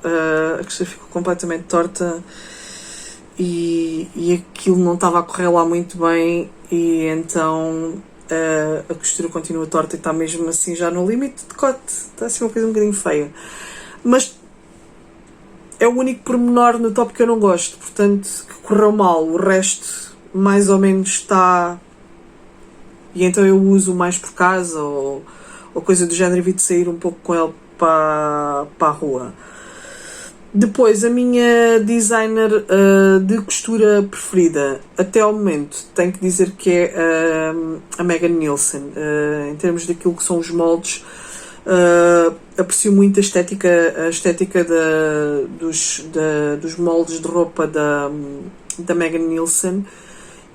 a costura ficou completamente torta e aquilo não estava a correr lá muito bem, e então a costura continua torta e está mesmo assim já no limite de decote, está assim uma coisa um bocadinho feia, mas é o único pormenor no top que eu não gosto, portanto, que correu mal. O resto mais ou menos está, e então eu uso mais por casa ou coisa do género, evito sair um pouco com ele para a rua. Depois, a minha designer de costura preferida até ao momento tenho que dizer que é a Megan Nielsen. Em termos daquilo que são os moldes, aprecio muito a estética dos moldes de roupa da Megan Nielsen.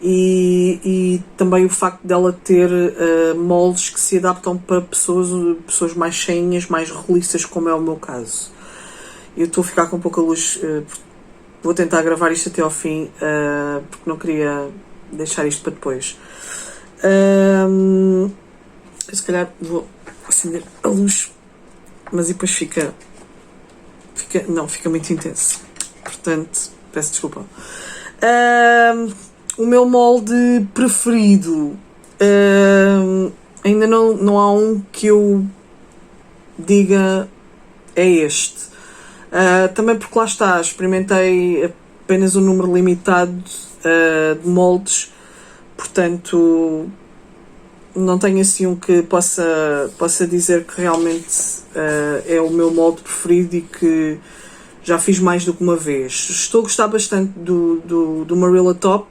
E também o facto dela ter moldes que se adaptam para pessoas mais cheinhas, mais roliças, como é o meu caso. Eu estou a ficar com pouca luz, vou tentar gravar isto até ao fim, porque não queria deixar isto para depois. Se calhar vou acender a luz, mas depois fica muito intenso, portanto peço desculpa. O meu molde preferido, ainda não há um que eu diga é este. Também porque lá está, experimentei apenas um número limitado de moldes, portanto não tenho assim um que possa dizer que realmente é o meu molde preferido e que já fiz mais do que uma vez. Estou a gostar bastante do Marilla Top,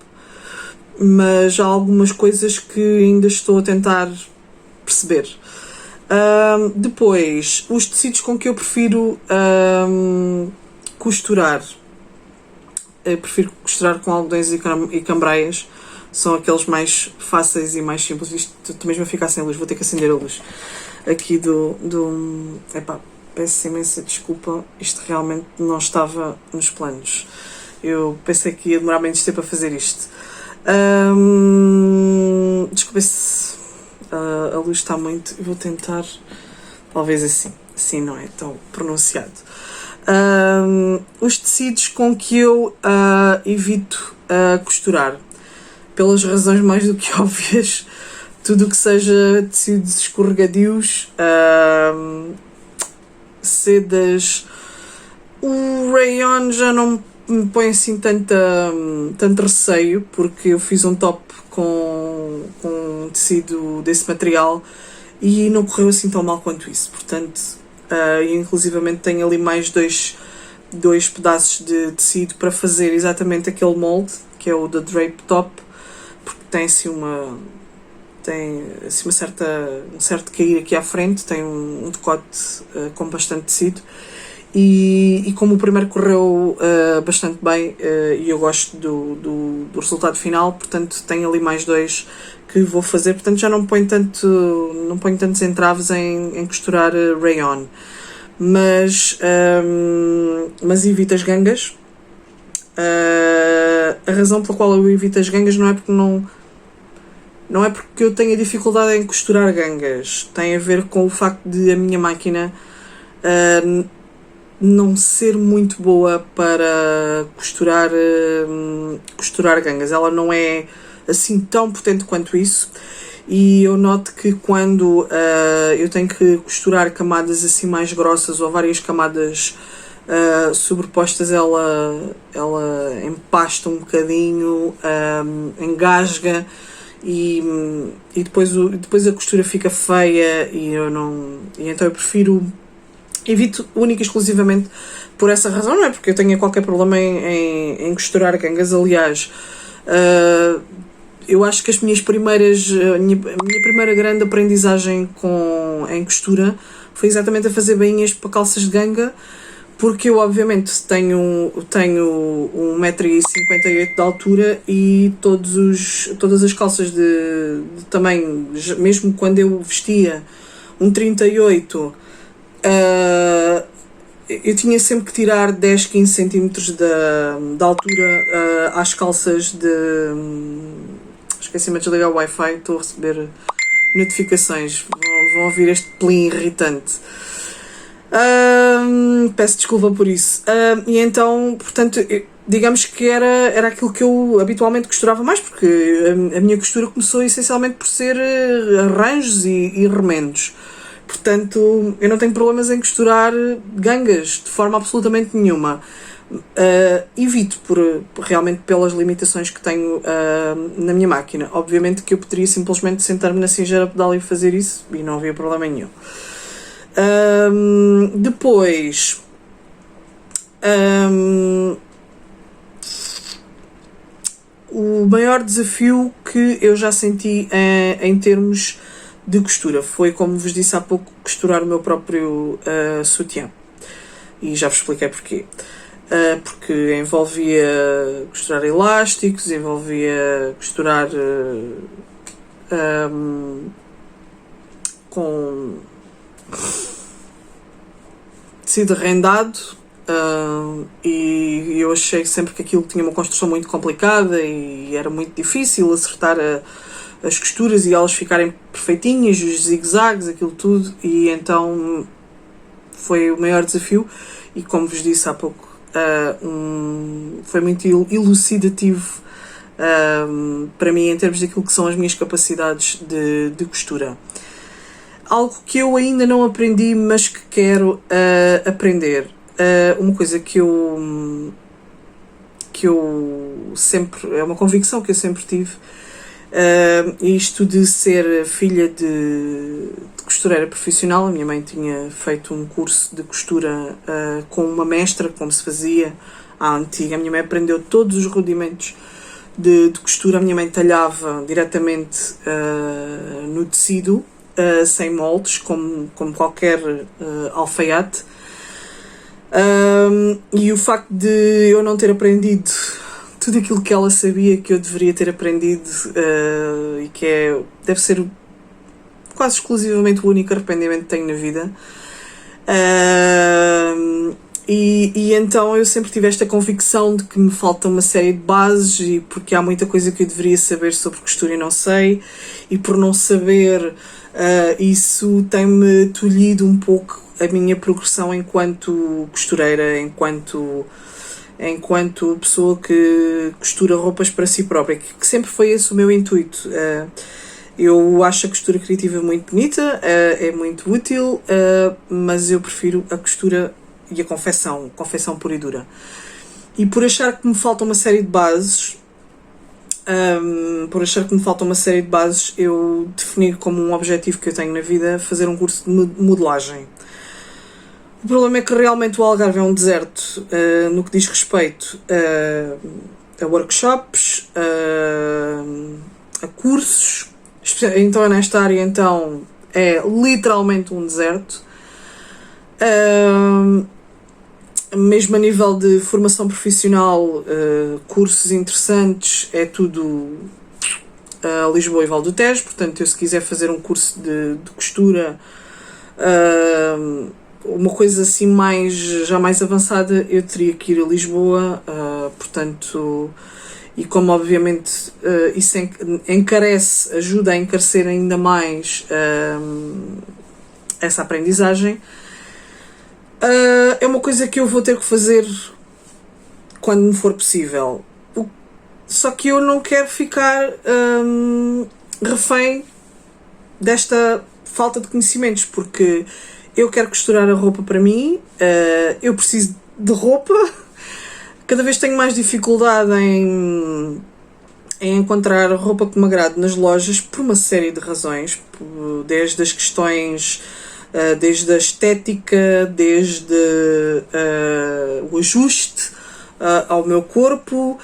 mas há algumas coisas que ainda estou a tentar perceber. Depois, os tecidos com que eu prefiro costurar. Eu prefiro costurar com algodões e cambraias. São aqueles mais fáceis e mais simples. Isto estou mesmo a ficar sem luz, vou ter que acender a luz aqui Epá, peço imensa desculpa, isto realmente não estava nos planos. Eu pensei que ia demorar menos tempo a fazer isto. Desculpa se a luz está muito. Eu vou tentar, talvez assim não é tão pronunciado. Os tecidos com que eu evito costurar, pelas razões mais do que óbvias, tudo o que seja tecidos escorregadios, sedas, o rayon já não me põe assim tanto receio, porque eu fiz um top com um tecido desse material e não correu assim tão mal quanto isso, portanto, inclusivamente tenho ali mais dois pedaços de tecido para fazer exatamente aquele molde, que é o da Drape Top, porque tem assim um certo cair aqui à frente, tem um decote com bastante tecido, e como o primeiro correu bastante bem, e eu gosto do resultado final, portanto tenho ali mais dois que vou fazer, portanto já não ponho tantos entraves em costurar rayon, mas evito as gangas. A razão pela qual eu evito as gangas não é porque não é porque eu tenha dificuldade em costurar gangas, tem a ver com o facto de a minha máquina não ser muito boa para costurar gangas. Ela não é assim tão potente quanto isso, e eu noto que quando eu tenho que costurar camadas assim mais grossas ou várias camadas sobrepostas, ela empasta um bocadinho, engasga, e depois a costura fica feia, e então eu prefiro, evito única e exclusivamente por essa razão. Não é porque eu tenha qualquer problema em costurar gangas. Aliás, eu acho que a minha primeira grande aprendizagem em costura foi exatamente a fazer bainhas para calças de ganga, porque eu obviamente tenho 1,58 m de altura, e todas as calças de tamanho, mesmo quando eu vestia um 38, eu tinha sempre que tirar 10, 15 cm da altura às calças de... Esqueci-me de desligar o Wi-Fi, estou a receber notificações, vão ouvir este plim irritante. Peço desculpa por isso. E então, portanto, digamos que era aquilo que eu habitualmente costurava mais, porque a minha costura começou essencialmente por ser arranjos e remendos. Portanto, eu não tenho problemas em costurar gangas de forma absolutamente nenhuma. Evito realmente pelas limitações que tenho na minha máquina. Obviamente que eu poderia simplesmente sentar-me na cingeira pedal e fazer isso, e não havia problema nenhum. Depois, o maior desafio que eu já senti em termos de costura foi, como vos disse há pouco, costurar o meu próprio sutiã. E já vos expliquei porquê. Porque envolvia costurar elásticos, envolvia costurar com tecido rendado, e eu achei sempre que aquilo tinha uma construção muito complicada e era muito difícil acertar as costuras e elas ficarem perfeitinhas, os zigue-zagues, aquilo tudo, e então foi o maior desafio. E como vos disse há pouco, foi muito elucidativo para mim em termos daquilo que são as minhas capacidades de costura. Algo que eu ainda não aprendi, mas que quero aprender, uma coisa que eu sempre, é uma convicção que eu sempre tive, isto de ser filha de costureira profissional. A minha mãe tinha feito um curso de costura com uma mestra, como se fazia à antiga. A minha mãe aprendeu todos os rudimentos de costura. A minha mãe talhava diretamente no tecido, sem moldes, como qualquer alfaiate. E o facto de eu não ter aprendido tudo aquilo que ela sabia que eu deveria ter aprendido, e que deve ser quase exclusivamente o único arrependimento que tenho na vida, e então eu sempre tive esta convicção de que me falta uma série de bases, e porque há muita coisa que eu deveria saber sobre costura e não sei, e por não saber, isso tem-me tolhido um pouco a minha progressão enquanto costureira, enquanto pessoa que costura roupas para si própria, que sempre foi esse o meu intuito. Eu acho a costura criativa muito bonita, é muito útil, mas eu prefiro a costura e a confecção pura e dura. E por achar que me falta uma série de bases, eu defini como um objetivo que eu tenho na vida fazer um curso de modelagem. O problema é que realmente o Algarve é um deserto no que diz respeito a workshops, a cursos. Então nesta área então é literalmente um deserto. Mesmo a nível de formação profissional, cursos interessantes, é tudo Lisboa e Val do Tejo. Portanto, eu, se quiser fazer um curso de costura, uma coisa assim mais avançada, eu teria que ir a Lisboa. Portanto, e como obviamente isso encarece, ajuda a encarecer ainda mais essa aprendizagem, é uma coisa que eu vou ter que fazer quando me for possível. Só que eu não quero ficar refém desta falta de conhecimentos, porque eu quero costurar a roupa para mim, eu preciso de roupa, cada vez tenho mais dificuldade em encontrar roupa que me agrade nas lojas por uma série de razões, desde as questões, desde a estética, desde o ajuste ao meu corpo,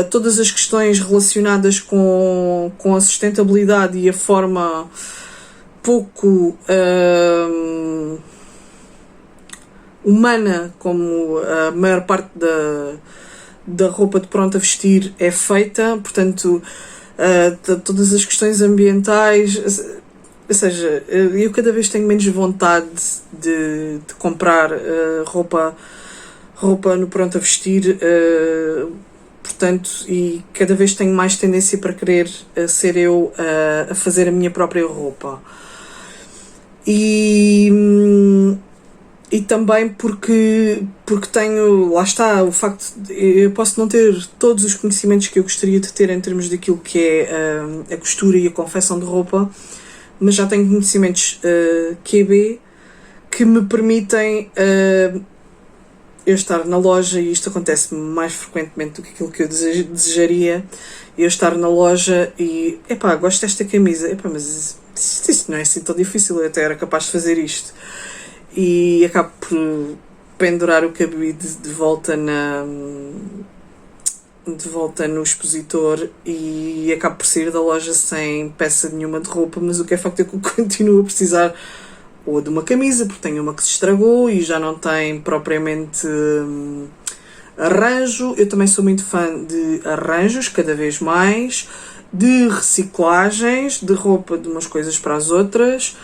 todas as questões relacionadas com a sustentabilidade e a forma pouco humana como a maior parte da roupa de pronto a vestir é feita, portanto todas as questões ambientais, ou seja, eu cada vez tenho menos vontade de comprar roupa no pronto a vestir, portanto, e cada vez tenho mais tendência para querer ser eu a fazer a minha própria roupa. E também porque tenho, lá está, o facto de eu posso não ter todos os conhecimentos que eu gostaria de ter em termos daquilo que é a costura e a confecção de roupa, mas já tenho conhecimentos QB que me permitem eu estar na loja, e isto acontece mais frequentemente do que aquilo que eu desejaria, eu estar na loja e, gosto desta camisa, mas isto não é assim tão difícil, eu até era capaz de fazer isto. E acabo por pendurar o cabide de volta no expositor e acabo por sair da loja sem peça nenhuma de roupa, mas o que é facto é que eu continuo a precisar ou de uma camisa, porque tenho uma que se estragou e já não tem propriamente arranjo. Eu também sou muito fã de arranjos, cada vez mais, de reciclagens de roupa de umas coisas para as outras,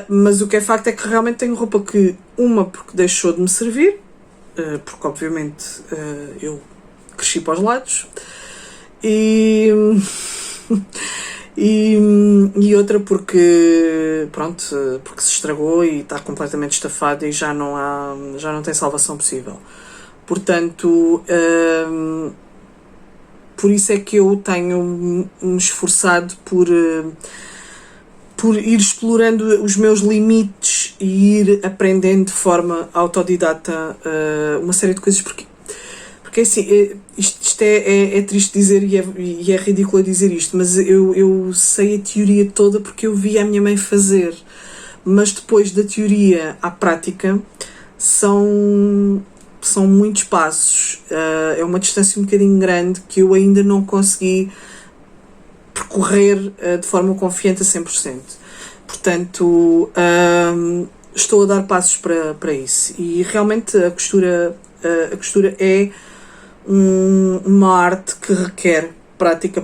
mas o que é facto é que realmente tenho roupa que, porque deixou de me servir, porque obviamente eu cresci para os lados, e outra porque se estragou e está completamente estafada e já não tem salvação possível. Portanto, por isso é que eu tenho me esforçado por ir explorando os meus limites e ir aprendendo de forma autodidata uma série de coisas, porque assim, isto é triste dizer e é ridículo dizer isto, mas eu sei a teoria toda porque eu vi a minha mãe fazer, mas depois da teoria à prática são muitos passos, é uma distância um bocadinho grande que eu ainda não consegui percorrer de forma confiante a 100%. Portanto, estou a dar passos para isso, e realmente a costura é uma arte que requer prática.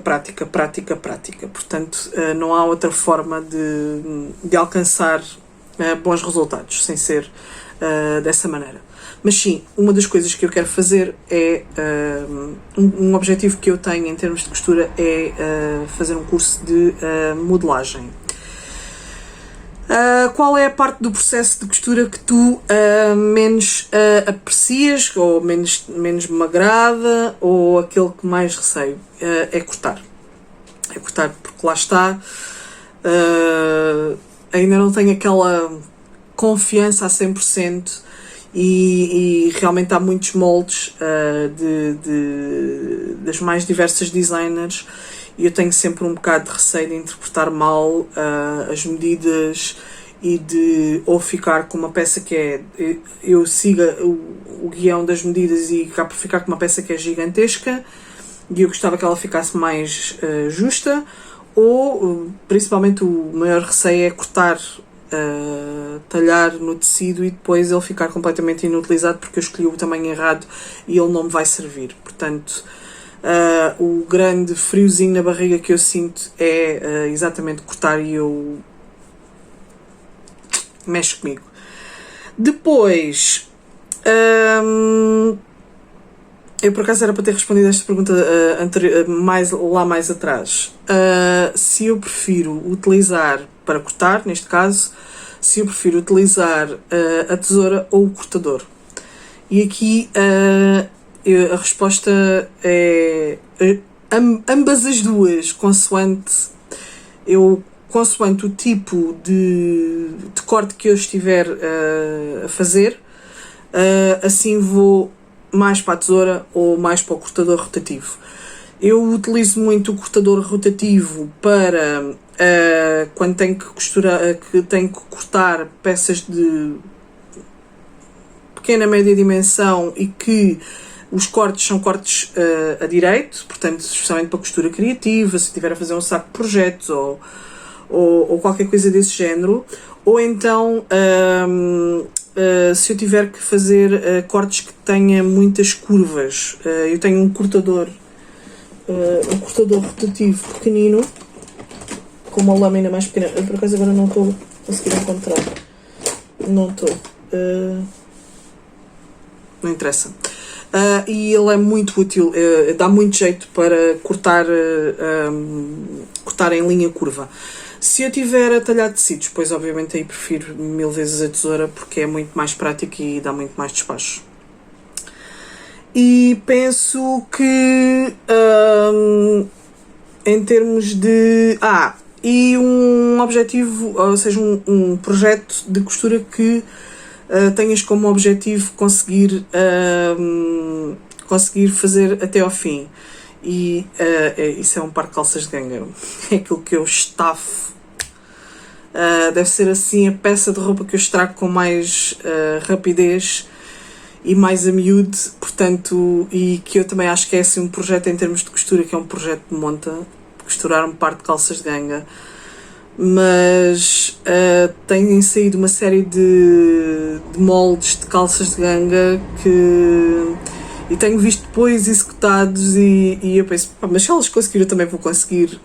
Portanto, não há outra forma de alcançar bons resultados sem ser dessa maneira. Mas sim, uma das coisas que eu quero fazer é um objetivo que eu tenho em termos de costura é fazer um curso de modelagem. Qual é a parte do processo de costura que tu menos aprecias, ou menos me agrada, ou aquele que mais receio? É cortar. É cortar, porque lá está, ainda não tenho aquela confiança a 100%, e realmente há muitos moldes das mais diversas designers, e eu tenho sempre um bocado de receio de interpretar mal as medidas e de ou ficar com uma peça que eu siga o guião das medidas e acabo por ficar com uma peça que é gigantesca e eu gostava que ela ficasse mais justa, ou principalmente o maior receio é cortar, talhar no tecido e depois ele ficar completamente inutilizado porque eu escolhi o tamanho errado e ele não me vai servir. Portanto, o grande friozinho na barriga que eu sinto é exatamente cortar, e eu mexe comigo. Depois, Eu por acaso era para ter respondido esta pergunta mais atrás. Se eu prefiro utilizar, para cortar, neste caso, se eu prefiro utilizar a tesoura ou o cortador. E aqui a resposta é ambas as duas, consoante o tipo de corte que eu estiver a fazer, assim vou mais para a tesoura ou mais para o cortador rotativo. Eu utilizo muito o cortador rotativo para quando tenho que tenho que cortar peças de pequena, média dimensão e que os cortes são cortes a direito, portanto, especialmente para costura criativa, se estiver a fazer um saco de projetos ou qualquer coisa desse género, ou então se eu tiver que fazer cortes que tenha muitas curvas. Eu tenho um cortador rotativo pequenino, com uma lâmina mais pequena. Por acaso agora não estou a conseguir encontrar. Não estou. Não interessa. E ele é muito útil, dá muito jeito para cortar em linha curva. Se eu tiver a talhar tecidos, pois obviamente aí prefiro 1000 vezes a tesoura, porque é muito mais prático e dá muito mais despacho. E penso que em termos de... e um objetivo, ou seja, um projeto de costura que tenhas como objetivo conseguir fazer até ao fim. E isso é um par de calças de ganga. É aquilo que eu estafo. Deve ser assim a peça de roupa que eu estrago com mais rapidez e mais a miúde, portanto, e que eu também acho que é assim um projeto em termos de costura, que é um projeto de monta, costurar um par de calças de ganga. Mas têm saído uma série de moldes de calças de ganga e tenho visto depois executados e eu penso, mas se elas conseguiram, eu também vou conseguir.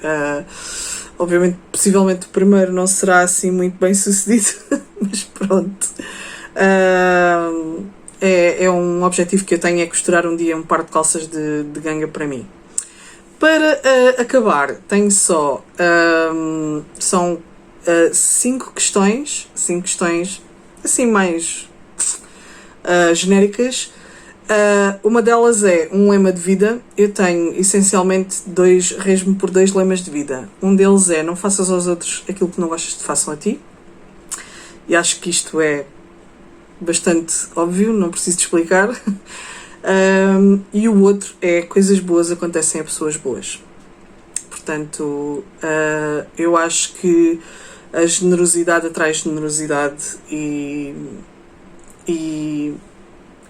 Obviamente, possivelmente o primeiro não será assim muito bem sucedido, mas pronto. É um objetivo que eu tenho, é costurar um dia um par de calças de ganga para mim. Para acabar, tenho só, são 5 questões assim mais genéricas. Uma delas é um lema de vida. Eu tenho essencialmente rejo-me por 2 lemas de vida. Um deles é: não faças aos outros aquilo que não gostas de façam a ti. E acho que isto é bastante óbvio, não preciso de explicar. E o outro é: coisas boas acontecem a pessoas boas. Portanto, eu acho que a generosidade atrai generosidade e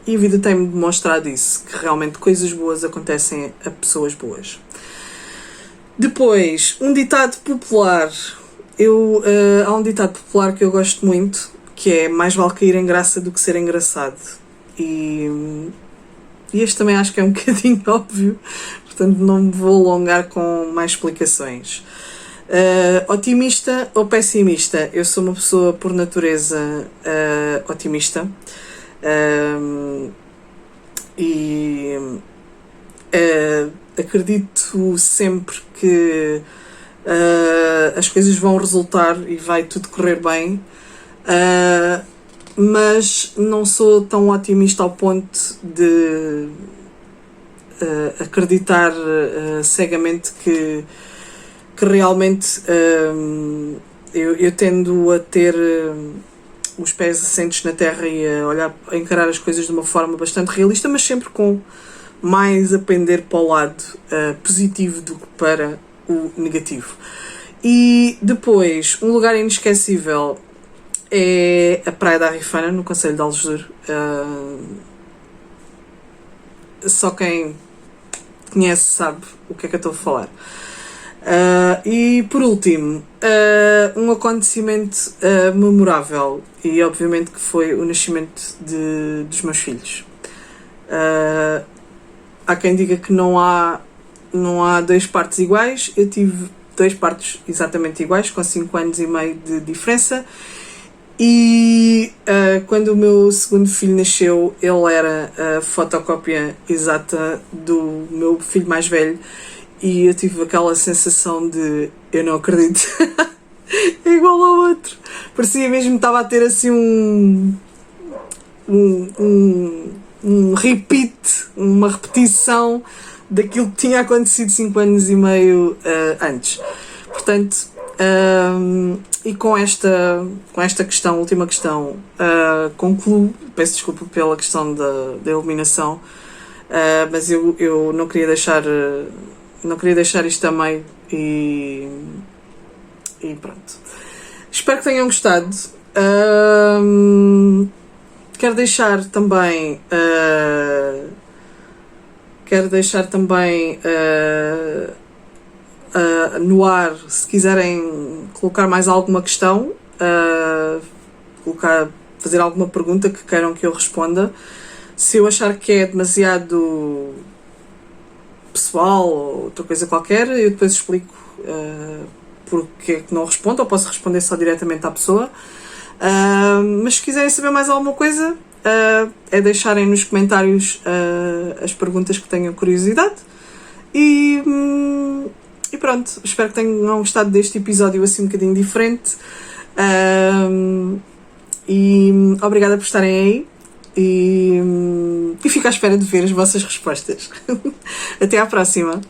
a vida tem-me demonstrado isso, que realmente coisas boas acontecem a pessoas boas. Depois, um ditado popular. Há um ditado popular que eu gosto muito, que é: mais vale cair em graça do que ser engraçado. E este também acho que é um bocadinho óbvio, portanto não me vou alongar com mais explicações. Otimista ou pessimista? Eu sou uma pessoa por natureza otimista. Acredito sempre que as coisas vão resultar e vai tudo correr bem, mas não sou tão otimista ao ponto de acreditar cegamente que realmente eu tendo a ter os pés assentes na terra e a encarar as coisas de uma forma bastante realista, mas sempre com mais a pender para o lado positivo do que para o negativo. E depois, um lugar inesquecível é a Praia da Rifana, no concelho de Algesur. Só quem conhece sabe o que é que eu estou a falar. E por último, um acontecimento memorável, e obviamente que foi o nascimento dos meus filhos. Há quem diga que não há 2 partos iguais. Eu tive 2 partos exatamente iguais, com 5 anos e meio de diferença, E quando o meu segundo filho nasceu, ele era a fotocópia exata do meu filho mais velho, e eu tive aquela sensação de eu não acredito, é igual ao outro. Parecia mesmo que estava a ter assim um repeat, uma repetição daquilo que tinha acontecido 5 anos e meio antes. Portanto, e com esta questão, última questão, concluo. Peço desculpa pela questão da iluminação, mas eu não queria deixar isto a meio, e pronto. Espero que tenham gostado. Quero deixar também no ar, se quiserem colocar mais alguma questão, fazer alguma pergunta que queiram que eu responda. Se eu achar que é demasiado pessoal ou outra coisa qualquer, eu depois explico porque é que não respondo, ou posso responder só diretamente à pessoa. Mas se quiserem saber mais alguma coisa, é deixarem nos comentários as perguntas que tenham curiosidade. E pronto, espero que tenham gostado deste episódio assim um bocadinho diferente. E obrigada por estarem aí. E fico à espera de ver as vossas respostas. Até à próxima!